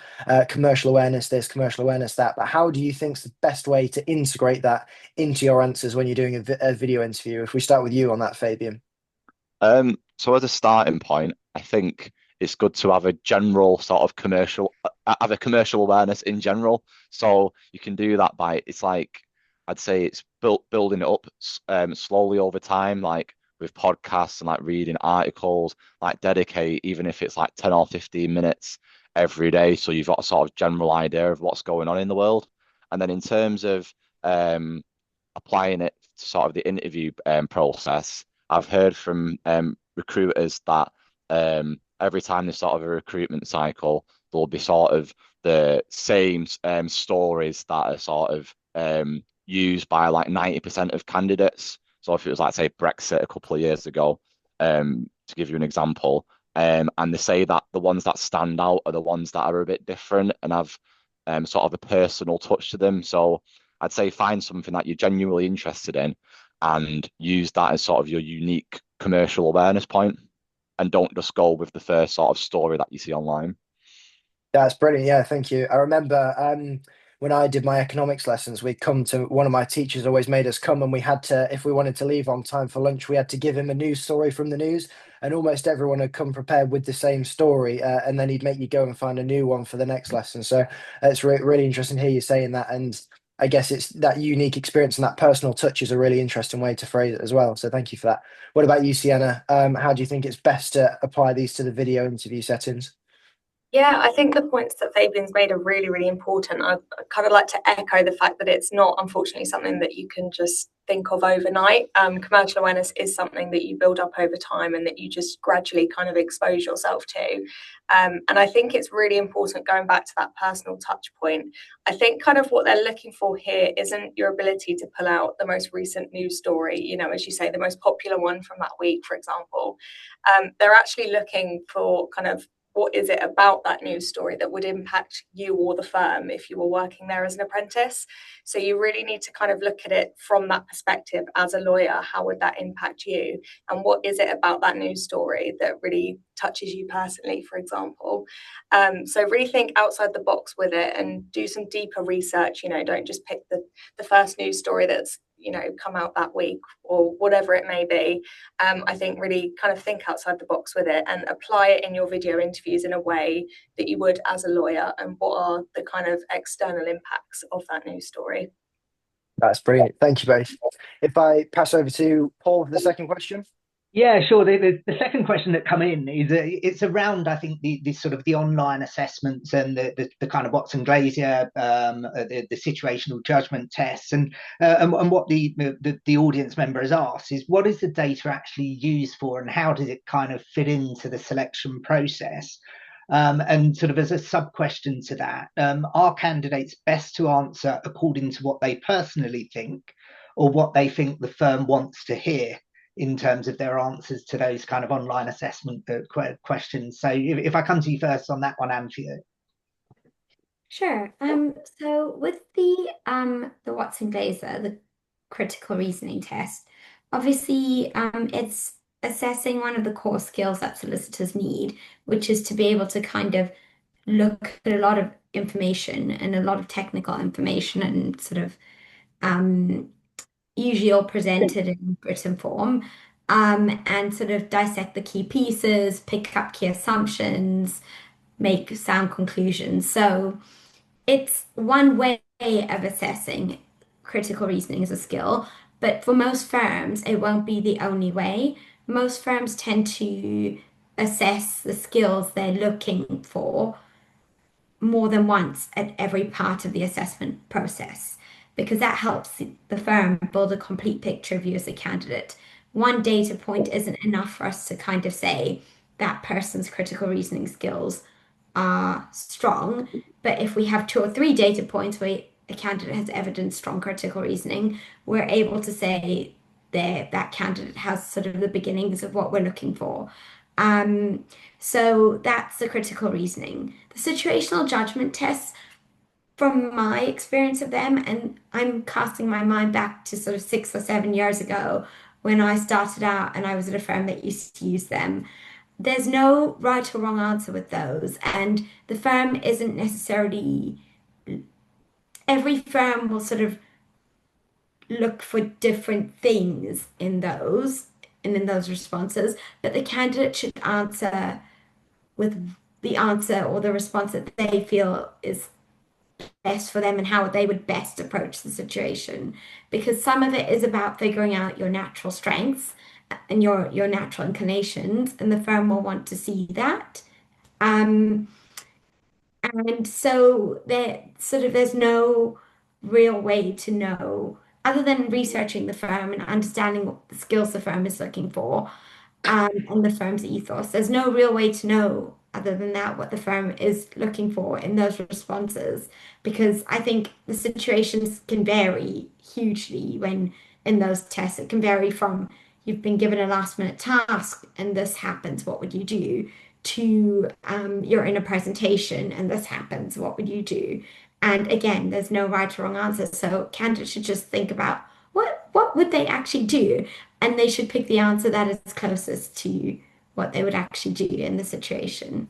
commercial awareness this, commercial awareness that. But how do you think is the best way to integrate that into your answers when you're doing a video interview? If we start with you on that, Fabian. So as a starting point, I think it's good to have a general sort of have a commercial awareness in general. So you can do that by, it's like, I'd say it's building it up slowly over time, like with podcasts and like reading articles, like dedicate, even if it's like 10 or 15 minutes every day. So you've got a sort of general idea of what's going on in the world. And then in terms of applying it to sort of the interview process, I've heard from recruiters that every time there's sort of a recruitment cycle, there'll be sort of the same stories that are sort of used by like 90% of candidates. So if it was like, say, Brexit a couple of years ago, to give you an example, and they say that the ones that stand out are the ones that are a bit different and have sort of a personal touch to them. So I'd say find something that you're genuinely interested in and use that as sort of your unique commercial awareness point, and don't just go with the first sort of story that you see online. That's brilliant. Yeah, thank you. I remember when I did my economics lessons, we'd come to, one of my teachers always made us come, and we had to, if we wanted to leave on time for lunch, we had to give him a news story from the news, and almost everyone had come prepared with the same story, and then he'd make you go and find a new one for the next lesson. So it's really interesting to hear you saying that, and I guess it's that unique experience and that personal touch is a really interesting way to phrase it as well. So thank you for that. What about you, Sienna? How do you think it's best to apply these to the video interview settings? Yeah, I think the points that Fabian's made are really, really important. I kind of like to echo the fact that it's not, unfortunately, something that you can just think of overnight. Commercial awareness is something that you build up over time and that you just gradually kind of expose yourself to. And I think it's really important, going back to that personal touch point. I think kind of what they're looking for here isn't your ability to pull out the most recent news story, you know, as you say, the most popular one from that week, for example. They're actually looking for kind of, what is it about that news story that would impact you or the firm if you were working there as an apprentice? So you really need to kind of look at it from that perspective as a lawyer. How would that impact you? And what is it about that news story that really touches you personally, for example? So really think outside the box with it and do some deeper research. You know, don't just pick the first news story that's, you know, come out that week or whatever it may be. I think really kind of think outside the box with it and apply it in your video interviews in a way that you would as a lawyer, and what are the kind of external impacts of that news story. That's brilliant. Thank you both. If I pass over to Paul for the second question. Yeah, sure. The second question that come in is it's around, I think, the sort of the online assessments and the kind of Watson Glazier, the situational judgment tests, and what the audience member has asked is, what is the data actually used for, and how does it kind of fit into the selection process? And sort of as a sub question to that, are candidates best to answer according to what they personally think, or what they think the firm wants to hear in terms of their answers to those kind of online assessment questions? So if I come to you first on that one, Anthea. Sure. So with the Watson Glaser, the critical reasoning test, obviously it's assessing one of the core skills that solicitors need, which is to be able to kind of look at a lot of information and a lot of technical information, and sort of usually all presented in written form, and sort of dissect the key pieces, pick up key assumptions, make sound conclusions. So it's one way of assessing critical reasoning as a skill, but for most firms, it won't be the only way. Most firms tend to assess the skills they're looking for more than once at every part of the assessment process, because that helps the firm build a complete picture of you as a candidate. One data point isn't enough for us to kind of say that person's critical reasoning skills are strong, but if we have 2 or 3 data points where a candidate has evidenced strong critical reasoning, we're able to say that candidate has sort of the beginnings of what we're looking for. So that's the critical reasoning. The situational judgment tests, from my experience of them, and I'm casting my mind back to sort of 6 or 7 years ago when I started out and I was at a firm that used to use them. There's no right or wrong answer with those, and the firm isn't necessarily, every firm will sort of look for different things in those and in those responses, but the candidate should answer with the answer or the response that they feel is best for them and how they would best approach the situation. Because some of it is about figuring out your natural strengths and your natural inclinations, and the firm will want to see that. Um, and so there's no real way to know other than researching the firm and understanding what the skills the firm is looking for, and the firm's ethos. There's no real way to know other than that what the firm is looking for in those responses, because I think the situations can vary hugely when in those tests. It can vary from you've been given a last minute task and this happens, what would you do? To you're in a presentation and this happens, what would you do? And again, there's no right or wrong answer. So candidates should just think about what would they actually do, and they should pick the answer that is closest to what they would actually do in the situation.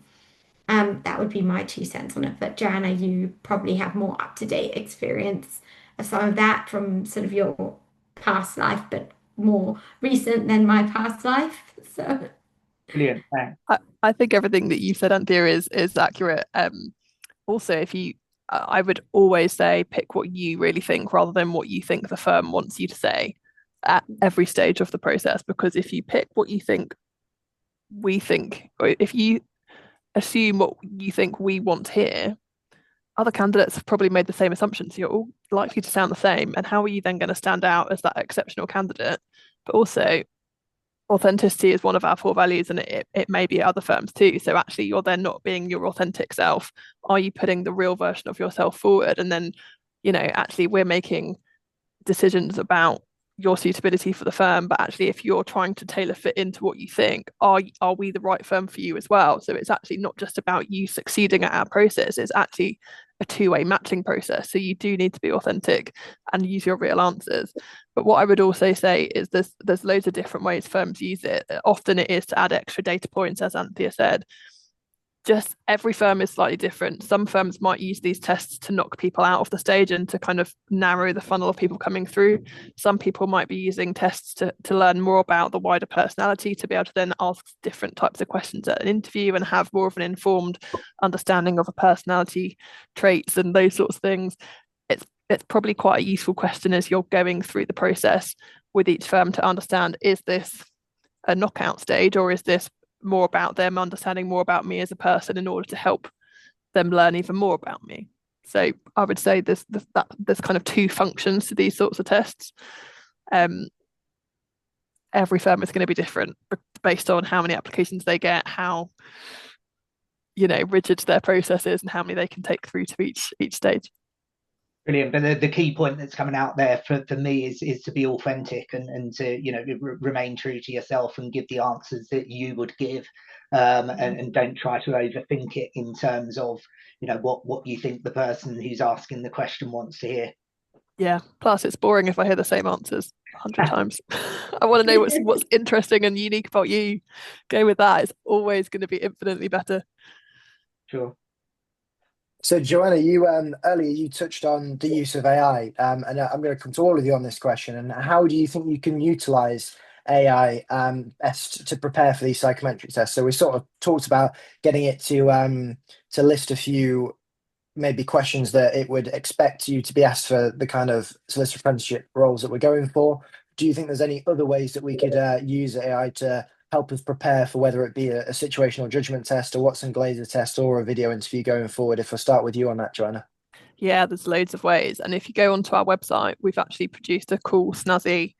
That would be my 2 cents on it. But Joanna, you probably have more up-to-date experience of some of that from sort of your past life, but more recent than my past life. So Brilliant. Thanks. I think everything that you said, Anthea, is accurate. Also, if you, I would always say pick what you really think rather than what you think the firm wants you to say at every stage of the process. Because if you pick what you think we think, or if you assume what you think we want to hear, other candidates have probably made the same assumptions. You're all likely to sound the same. And how are you then going to stand out as that exceptional candidate? But also, authenticity is one of our 4 values, and it may be other firms too. So actually you're then not being your authentic self. Are you putting the real version of yourself forward? And then, actually we're making decisions about your suitability for the firm, but actually if you're trying to tailor fit into what you think, are we the right firm for you as well? So it's actually not just about you succeeding at our process, it's actually a 2-way matching process. So you do need to be authentic and use your real answers. But what I would also say is there's loads of different ways firms use it. Often it is to add extra data points, as Anthea said. Just every firm is slightly different. Some firms might use these tests to knock people out of the stage and to kind of narrow the funnel of people coming through. Some people might be using tests to learn more about the wider personality, to be able to then ask different types of questions at an interview and have more of an informed understanding of a personality traits and those sorts of things. It's probably quite a useful question as you're going through the process with each firm to understand, is this a knockout stage, or is this more about them understanding more about me as a person in order to help them learn even more about me? So I would say there's kind of 2 functions to these sorts of tests. Every firm is going to be different based on how many applications they get, how rigid their process is, and how many they can take through to each stage. Brilliant. But the key point that's coming out there for me is to be authentic and to remain true to yourself and give the answers that you would give, and don't try to overthink it in terms of what you think the person who's asking the question wants to hear. Yeah. Plus, it's boring if I hear the same answers 100 times. I want to know what's interesting and unique about you. Go with that. It's always going to be infinitely better. Sure. So Joanna, you earlier you touched on the use of AI, and I'm going to come to all of you on this question. And how do you think you can utilize AI best to prepare for these psychometric tests? So we sort of talked about getting it to list a few maybe questions that it would expect you to be asked for the kind of solicitor apprenticeship roles that we're going for. Do you think there's any other ways that we could use AI to help us prepare for whether it be a situational judgment test, a Watson Glaser test, or a video interview going forward? If I start with you on that, Joanna. Yeah, there's loads of ways. And if you go onto our website, we've actually produced a cool, snazzy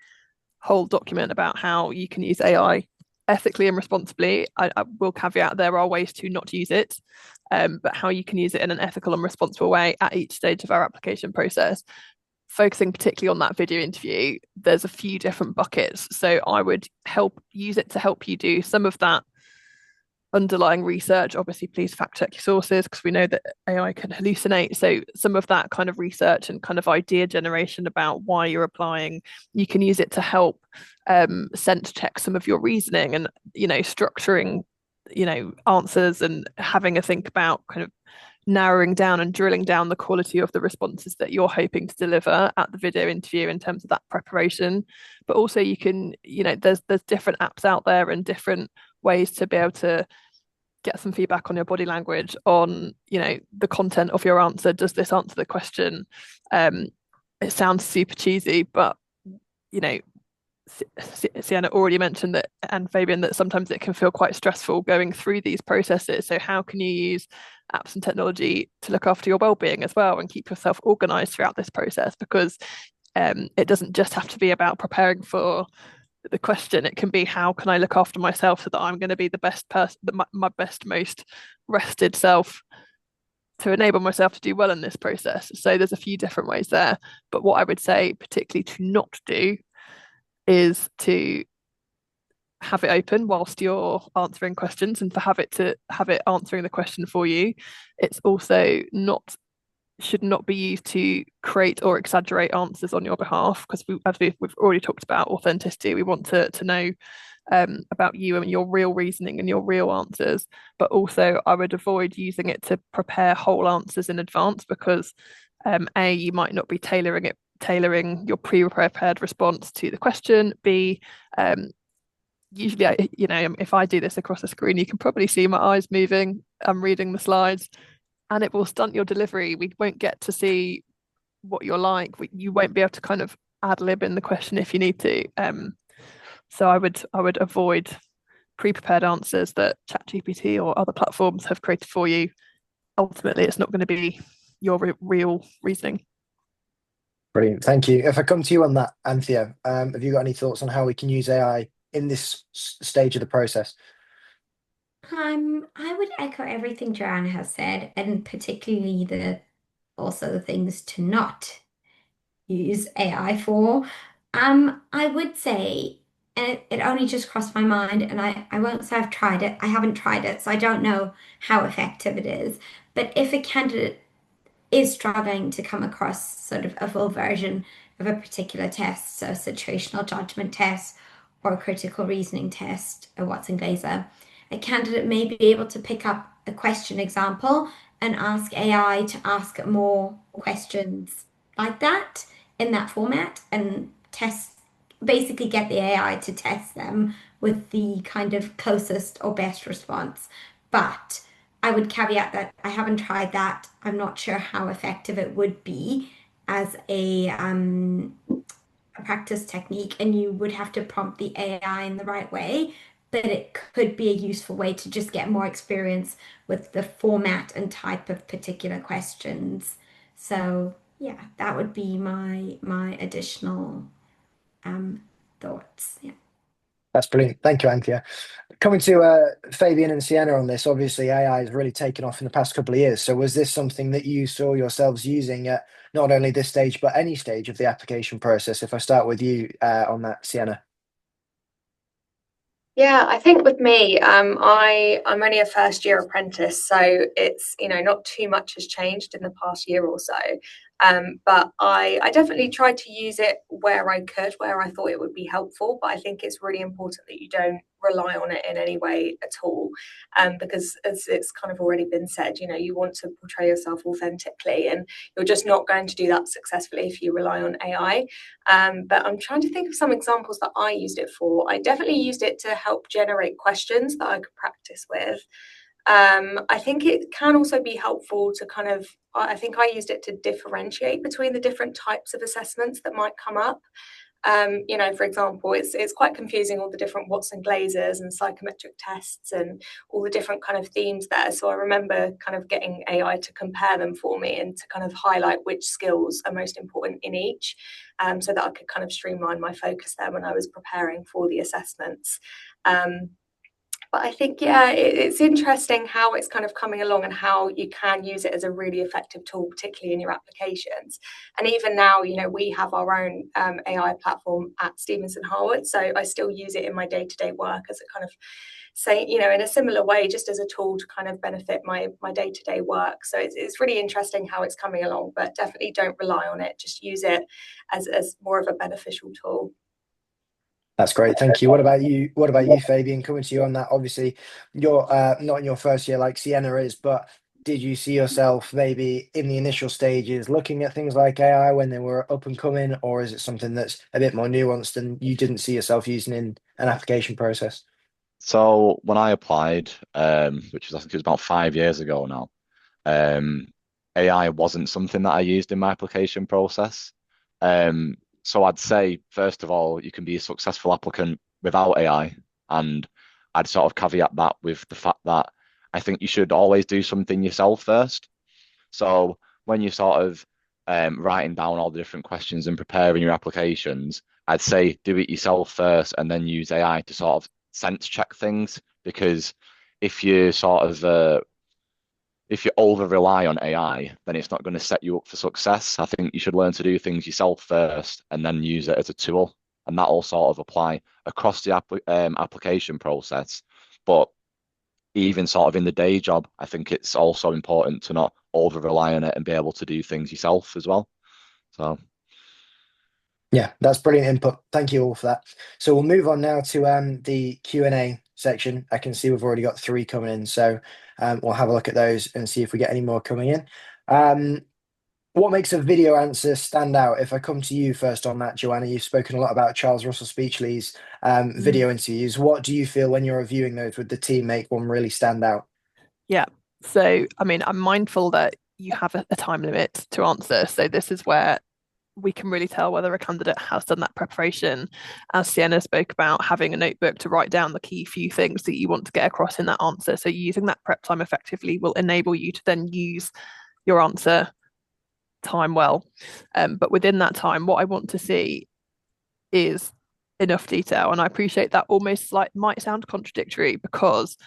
whole document about how you can use AI ethically and responsibly. I will caveat there are ways to not use it. but how you can use it in an ethical and responsible way at each stage of our application process. Focusing particularly on that video interview, there's a few different buckets. So I would use it to help you do some of that underlying research. Obviously, please fact check your sources, because we know that AI can hallucinate. So some of that kind of research and kind of idea generation about why you're applying, you can use it to help sense check some of your reasoning and, structuring, answers, and having a think about kind of narrowing down and drilling down the quality of the responses that you're hoping to deliver at the video interview in terms of that preparation. But also you can, there's different apps out there and different ways to be able to get some feedback on your body language, on, the content of your answer. Does this answer the question? It sounds super cheesy, but, Sienna already mentioned that, and Fabian, that sometimes it can feel quite stressful going through these processes. So how can you use apps and technology to look after your well-being as well and keep yourself organized throughout this process? Because it doesn't just have to be about preparing for the question. It can be, how can I look after myself so that I'm going to be the best person, my best, most rested self, to enable myself to do well in this process. So there's a few different ways there. But what I would say particularly to not do is to have it open whilst you're answering questions, and have it answering the question for you. It's also should not be used to create or exaggerate answers on your behalf, because as we've already talked about authenticity, we want to know about you and your real reasoning and your real answers. But also I would avoid using it to prepare whole answers in advance, because you might not be tailoring your pre-prepared response to the question. B, usually, if I do this across the screen, you can probably see my eyes moving. I'm reading the slides, and it will stunt your delivery. We won't get to see what you're like. You won't be able to kind of ad lib in the question if you need to. So I would avoid pre-prepared answers that ChatGPT or other platforms have created for you. Ultimately, it's not going to be your real reasoning. Brilliant, thank you. If I come to you on that, Anthea, have you got any thoughts on how we can use AI in this stage of the process? I would echo everything Joanna has said, and particularly the things to not use AI for. I would say, and it only just crossed my mind, and I won't say I've tried it. I haven't tried it, so I don't know how effective it is. But if a candidate is struggling to come across sort of a full version of a particular test, so a situational judgment test or a critical reasoning test, a Watson Glaser, a candidate may be able to pick up a question example and ask AI to ask more questions like that in that format, and basically get the AI to test them with the kind of closest or best response. But I would caveat that I haven't tried that. I'm not sure how effective it would be as a practice technique, and you would have to prompt the AI in the right way. But it could be a useful way to just get more experience with the format and type of particular questions. So yeah, that would be my additional thoughts. Yeah. That's brilliant. Thank you, Anthea. Coming to Fabian and Sienna on this, obviously AI has really taken off in the past couple of years. So was this something that you saw yourselves using at not only this stage, but any stage of the application process? If I start with you on that, Sienna. Yeah, I think with me, I'm only a first year apprentice, so it's not too much has changed in the past year or so. But I definitely tried to use it where I could, where I thought it would be helpful. But I think it's really important that you don't rely on it in any way at all, because as it's kind of already been said, you want to portray yourself authentically, and you're just not going to do that successfully if you rely on AI. But I'm trying to think of some examples that I used it for. I definitely used it to help generate questions that I could practice with. I think it can also be helpful to I think I used it to differentiate between the different types of assessments that might come up. For example, it's quite confusing, all the different Watson Glazers and psychometric tests and all the different kind of themes there. So I remember kind of getting AI to compare them for me and to kind of highlight which skills are most important in each, so that I could kind of streamline my focus there when I was preparing for the assessments. But I think, yeah, it's interesting how it's kind of coming along and how you can use it as a really effective tool, particularly in your applications. And even now, we have our own AI platform at Stevenson Harwood. So I still use it in my day-to-day work as a kind of say, in a similar way, just as a tool to kind of benefit my day-to-day work. So it's really interesting how it's coming along, but definitely don't rely on it. Just use it as more of a beneficial tool. That's great. Thank you. What about you? What about you, Fabian? Coming to you on that. Obviously, you're not in your first year like Sienna is, but did you see yourself maybe in the initial stages looking at things like AI when they were up and coming, or is it something that's a bit more nuanced and you didn't see yourself using in an application process? So when I applied, which was I think it was about 5 years ago now, um, AI wasn't something that I used in my application process. So I'd say, first of all, you can be a successful applicant without AI. And I'd sort of caveat that with the fact that I think you should always do something yourself first. So when you're sort of writing down all the different questions and preparing your applications, I'd say do it yourself first and then use AI to sort of sense check things. Because if you sort of if you over rely on AI, then it's not going to set you up for success. I think you should learn to do things yourself first and then use it as a tool. And that'll sort of apply across the application process. But even sort of in the day job, I think it's also important to not over rely on it and be able to do things yourself as well. So Yeah, that's brilliant input. Thank you all for that. So we'll move on now to the Q&A section. I can see we've already got 3 coming in, so we'll have a look at those and see if we get any more coming in. What makes a video answer stand out? If I come to you first on that, Joanna, you've spoken a lot about Charles Russell Speechley's video interviews. What do you feel when you're reviewing those? Would the team make one really stand out? Yeah. So, I mean, I'm mindful that you have a time limit to answer. So this is where we can really tell whether a candidate has done that preparation. As Sienna spoke about, having a notebook to write down the key few things that you want to get across in that answer. So using that prep time effectively will enable you to then use your answer time well. But within that time, what I want to see is enough detail. And I appreciate that almost like might sound contradictory because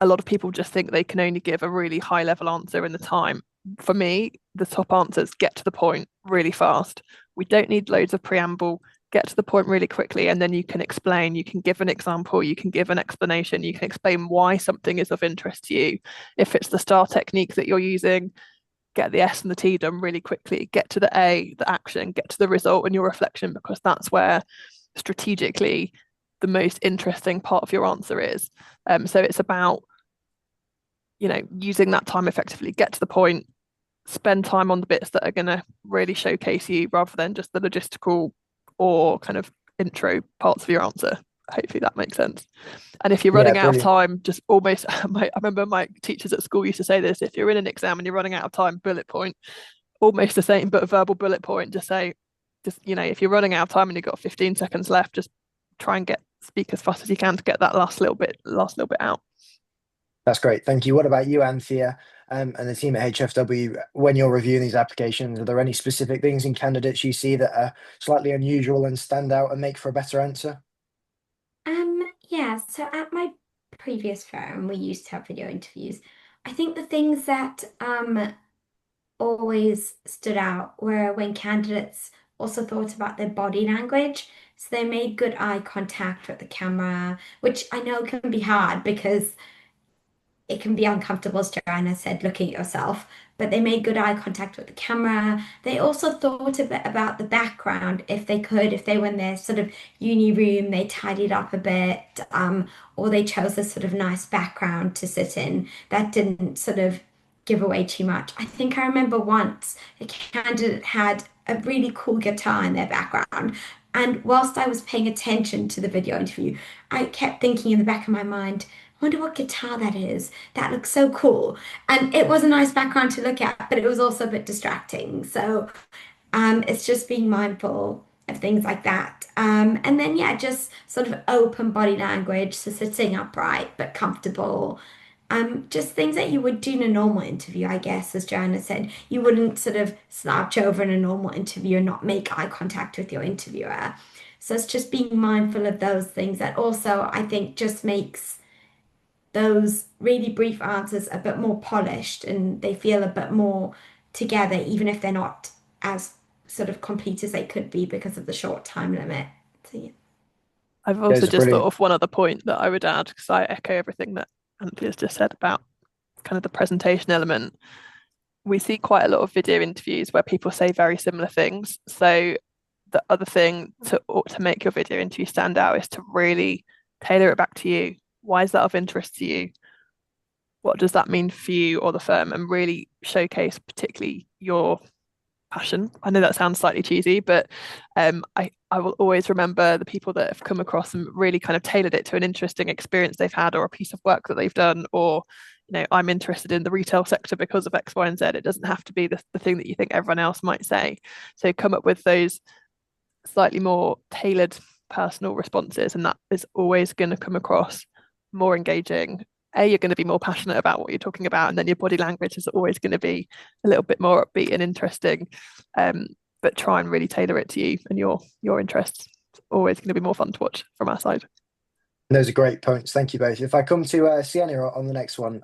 a lot of people just think they can only give a really high level answer in the time. For me, the top answers get to the point really fast. We don't need loads of preamble, get to the point really quickly, and then you can explain, you can give an example, you can give an explanation, you can explain why something is of interest to you. If it's the STAR technique that you're using, get the S and the T done really quickly, get to the A, the action, get to the result and your reflection, because that's where strategically the most interesting part of your answer is. So it's about using that time effectively, get to the point, spend time on the bits that are going to really showcase you rather than just the logistical or kind of intro parts of your answer. Hopefully that makes sense. And if you're running out of time, just almost, I remember my teachers at school used to say this, if you're in an exam and you're running out of time, bullet point, almost the same, but a verbal bullet point, just say, if you're running out of time and you've got 15 seconds left, just try and speak as fast as you can to get that last little bit out. That's great. Thank you. What about you, Anthea, and the team at HFW? When you're reviewing these applications, are there any specific things in candidates you see that are slightly unusual and stand out and make for a better answer? Yeah, so at my previous firm, we used to have video interviews. I think the things that always stood out were when candidates also thought about their body language. So they made good eye contact with the camera, which I know can be hard because it can be uncomfortable, as Joanna said, looking at yourself, but they made good eye contact with the camera. They also thought a bit about the background if they could, if they were in their sort of uni room, they tidied up a bit, or they chose a sort of nice background to sit in that didn't sort of give away too much. I think I remember once a candidate had a really cool guitar in their background. And whilst I was paying attention to the video interview, I kept thinking in the back of my mind, wonder what guitar that is. That looks so cool. And it was a nice background to look at, but it was also a bit distracting. So it's just being mindful of things like that. And then, yeah, just sort of open body language, so sitting upright but comfortable. Just things that you would do in a normal interview, I guess, as Joanna said. You wouldn't sort of slouch over in a normal interview and not make eye contact with your interviewer. So it's just being mindful of those things that also, I think, just makes those really brief answers a bit more polished and they feel a bit more together, even if they're not as sort of complete as they could be because of the short time limit. So, yeah. I've also Those are just thought brilliant. of one other point that I would add, because I echo everything that Anthony's just said about kind of the presentation element. We see quite a lot of video interviews where people say very similar things. So the other thing to make your video interview stand out is to really tailor it back to you. Why is that of interest to you? What does that mean for you or the firm? And really showcase particularly your passion. I know that sounds slightly cheesy, but I will always remember the people that have come across and really kind of tailored it to an interesting experience they've had or a piece of work that they've done, or I'm interested in the retail sector because of X, Y, and Z. It doesn't have to be the thing that you think everyone else might say. So come up with those slightly more tailored personal responses, and that is always going to come across more engaging. You're going to be more passionate about what you're talking about, and then your body language is always going to be a little bit more upbeat and interesting. But try and really tailor it to you and your interests. It's always going to be more fun to watch from our side. Those are great points. Thank you both. If I come to Sienna on the next one,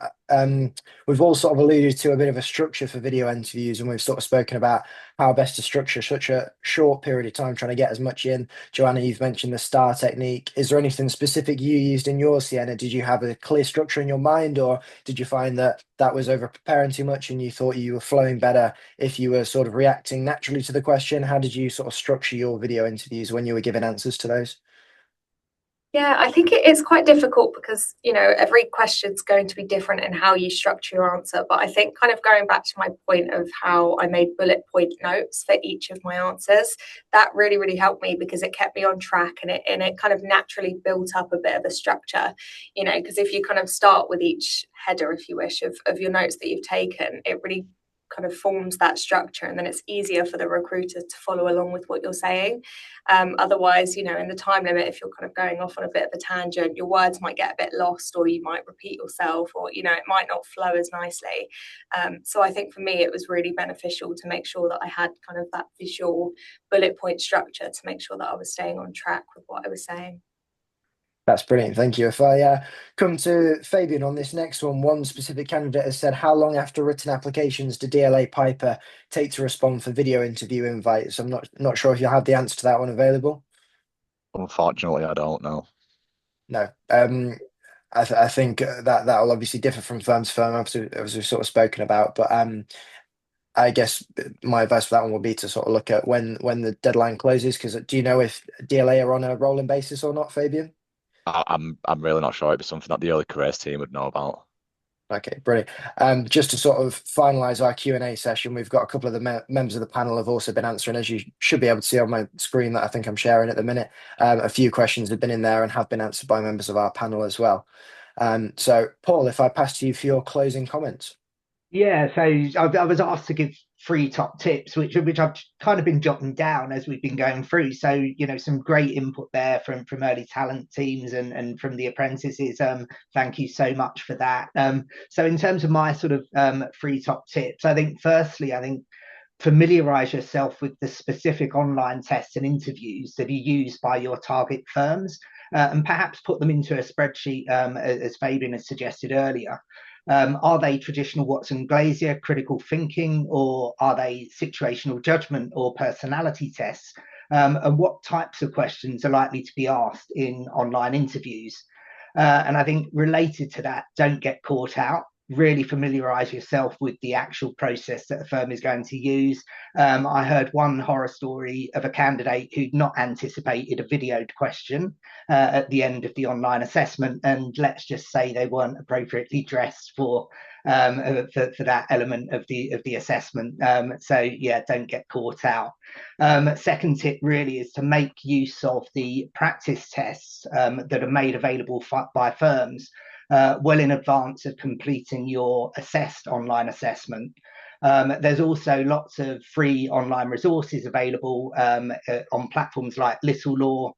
we've all sort of alluded to a bit of a structure for video interviews, and we've sort of spoken about how best to structure such a short period of time, trying to get as much in. Joanna, you've mentioned the STAR technique. Is there anything specific you used in yours, Sienna? Did you have a clear structure in your mind, or did you find that was over preparing too much and you thought you were flowing better if you were sort of reacting naturally to the question? How did you sort of structure your video interviews when you were giving answers to those? Yeah, I think it is quite difficult because, every question's going to be different in how you structure your answer. But I think kind of going back to my point of how I made bullet point notes for each of my answers, that really, really helped me because it kept me on track and it kind of naturally built up a bit of a structure, because if you kind of start with each header, if you wish, of your notes that you've taken, it really kind of forms that structure, and then it's easier for the recruiter to follow along with what you're saying. Otherwise, in the time limit, if you're kind of going off on a bit of a tangent, your words might get a bit lost, or you might repeat yourself, or it might not flow as nicely. So I think for me it was really beneficial to make sure that I had kind of that visual bullet point structure to make sure that I was staying on track with what I was saying. That's brilliant. Thank you. If I come to Fabian on this next one specific candidate has said, how long after written applications do DLA Piper take to respond for video interview invites? I'm not sure if you have the answer to that one available. Unfortunately, I don't know. No. I think that will obviously differ from firm to firm, as we've sort of spoken about. But I guess my advice for that one would be to sort of look at when the deadline closes. Because do you know if DLA are on a rolling basis or not, Fabian? I'm really not sure. It'd be something that the early careers team would know about. Okay, brilliant. Just to sort of finalise our Q&A session, we've got a couple of the members of the panel have also been answering, as you should be able to see on my screen that I think I'm sharing at the minute. A few questions have been in there and have been answered by members of our panel as well. So, Paul, if I pass to you for your closing comments. Yeah, so I was asked to give 3 top tips, which I've kind of been jotting down as we've been going through. So, some great input there from early talent teams and from the apprentices. Thank you so much for that. So in terms of my sort of 3 top tips, I think firstly, familiarize yourself with the specific online tests and interviews that are used by your target firms, and perhaps put them into a spreadsheet, as Fabian has suggested earlier. Are they traditional Watson Glazier critical thinking, or are they situational judgment or personality tests? And what types of questions are likely to be asked in online interviews? And I think related to that, don't get caught out. Really familiarize yourself with the actual process that a firm is going to use. I heard one horror story of a candidate who'd not anticipated a videoed question at the end of the online assessment, and let's just say they weren't appropriately dressed for that element of the assessment. So yeah, don't get caught out. Second tip really is to make use of the practice tests that are made available by firms well in advance of completing your assessed online assessment. There's also lots of free online resources available on platforms like Little Law,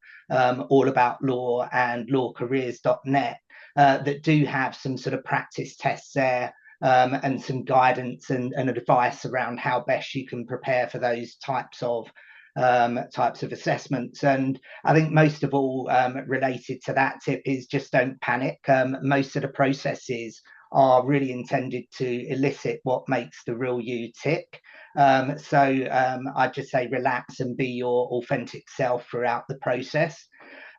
All About Law, and lawcareers.net that do have some sort of practice tests there, and some guidance and advice around how best you can prepare for those types of types of assessments. And I think most of all, related to that tip is just don't panic. Most of the processes are really intended to elicit what makes the real you tick. I'd just say relax and be your authentic self throughout the process.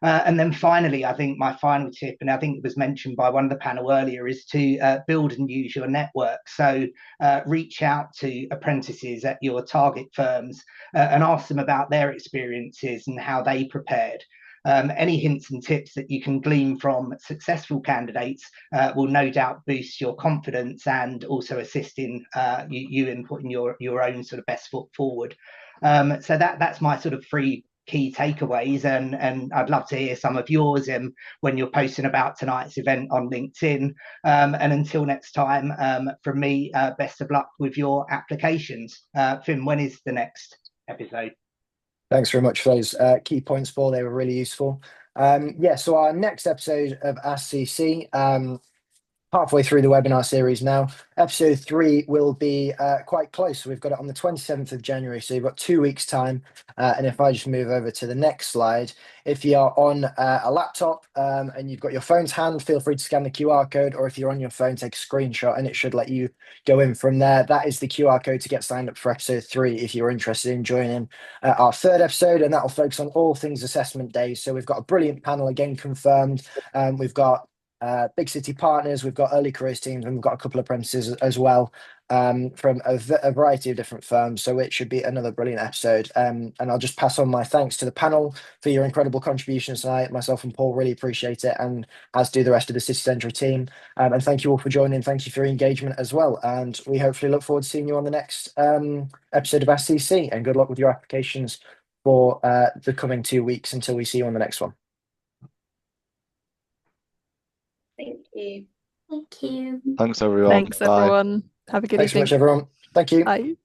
And then finally, I think my final tip, and I think it was mentioned by one of the panel earlier, is to build and use your network. So reach out to apprentices at your target firms and ask them about their experiences and how they prepared. Any hints and tips that you can glean from successful candidates will no doubt boost your confidence and also assist in you in putting your own sort of best foot forward. So that's my sort of three key takeaways, and I'd love to hear some of yours when you're posting about tonight's event on LinkedIn. And until next time, from me, best of luck with your applications. Finn, when is the next episode? Thanks very much for those key points, Paul. They were really useful. So our next episode of Ask CC, halfway through the webinar series now. Episode 3 will be quite close. We've got it on the 27th of January, so you've got 2 weeks' time. And if I just move over to the next slide, if you are on a laptop and you've got your phone's hand, feel free to scan the QR code, or if you're on your phone, take a screenshot and it should let you go in from there. That is the QR code to get signed up for episode 3 if you're interested in joining our 3rd episode, and that will focus on all things assessment days. So we've got a brilliant panel again confirmed. We've got big city partners, we've got early careers teams, and we've got a couple of apprentices as well from a variety of different firms. So it should be another brilliant episode. And I'll just pass on my thanks to the panel for your incredible contributions tonight. Myself and Paul really appreciate it, and as do the rest of the City Central team. And thank you all for joining. Thank you for your engagement as well. And we hopefully look forward to seeing you on the next episode of SCC. And good luck with your applications for the coming 2 weeks until we see you on the next one. Thank you. Thank you. Thanks, everyone. Thanks, Bye. everyone. Have a good Thanks so evening. much, everyone. Thank you. Bye.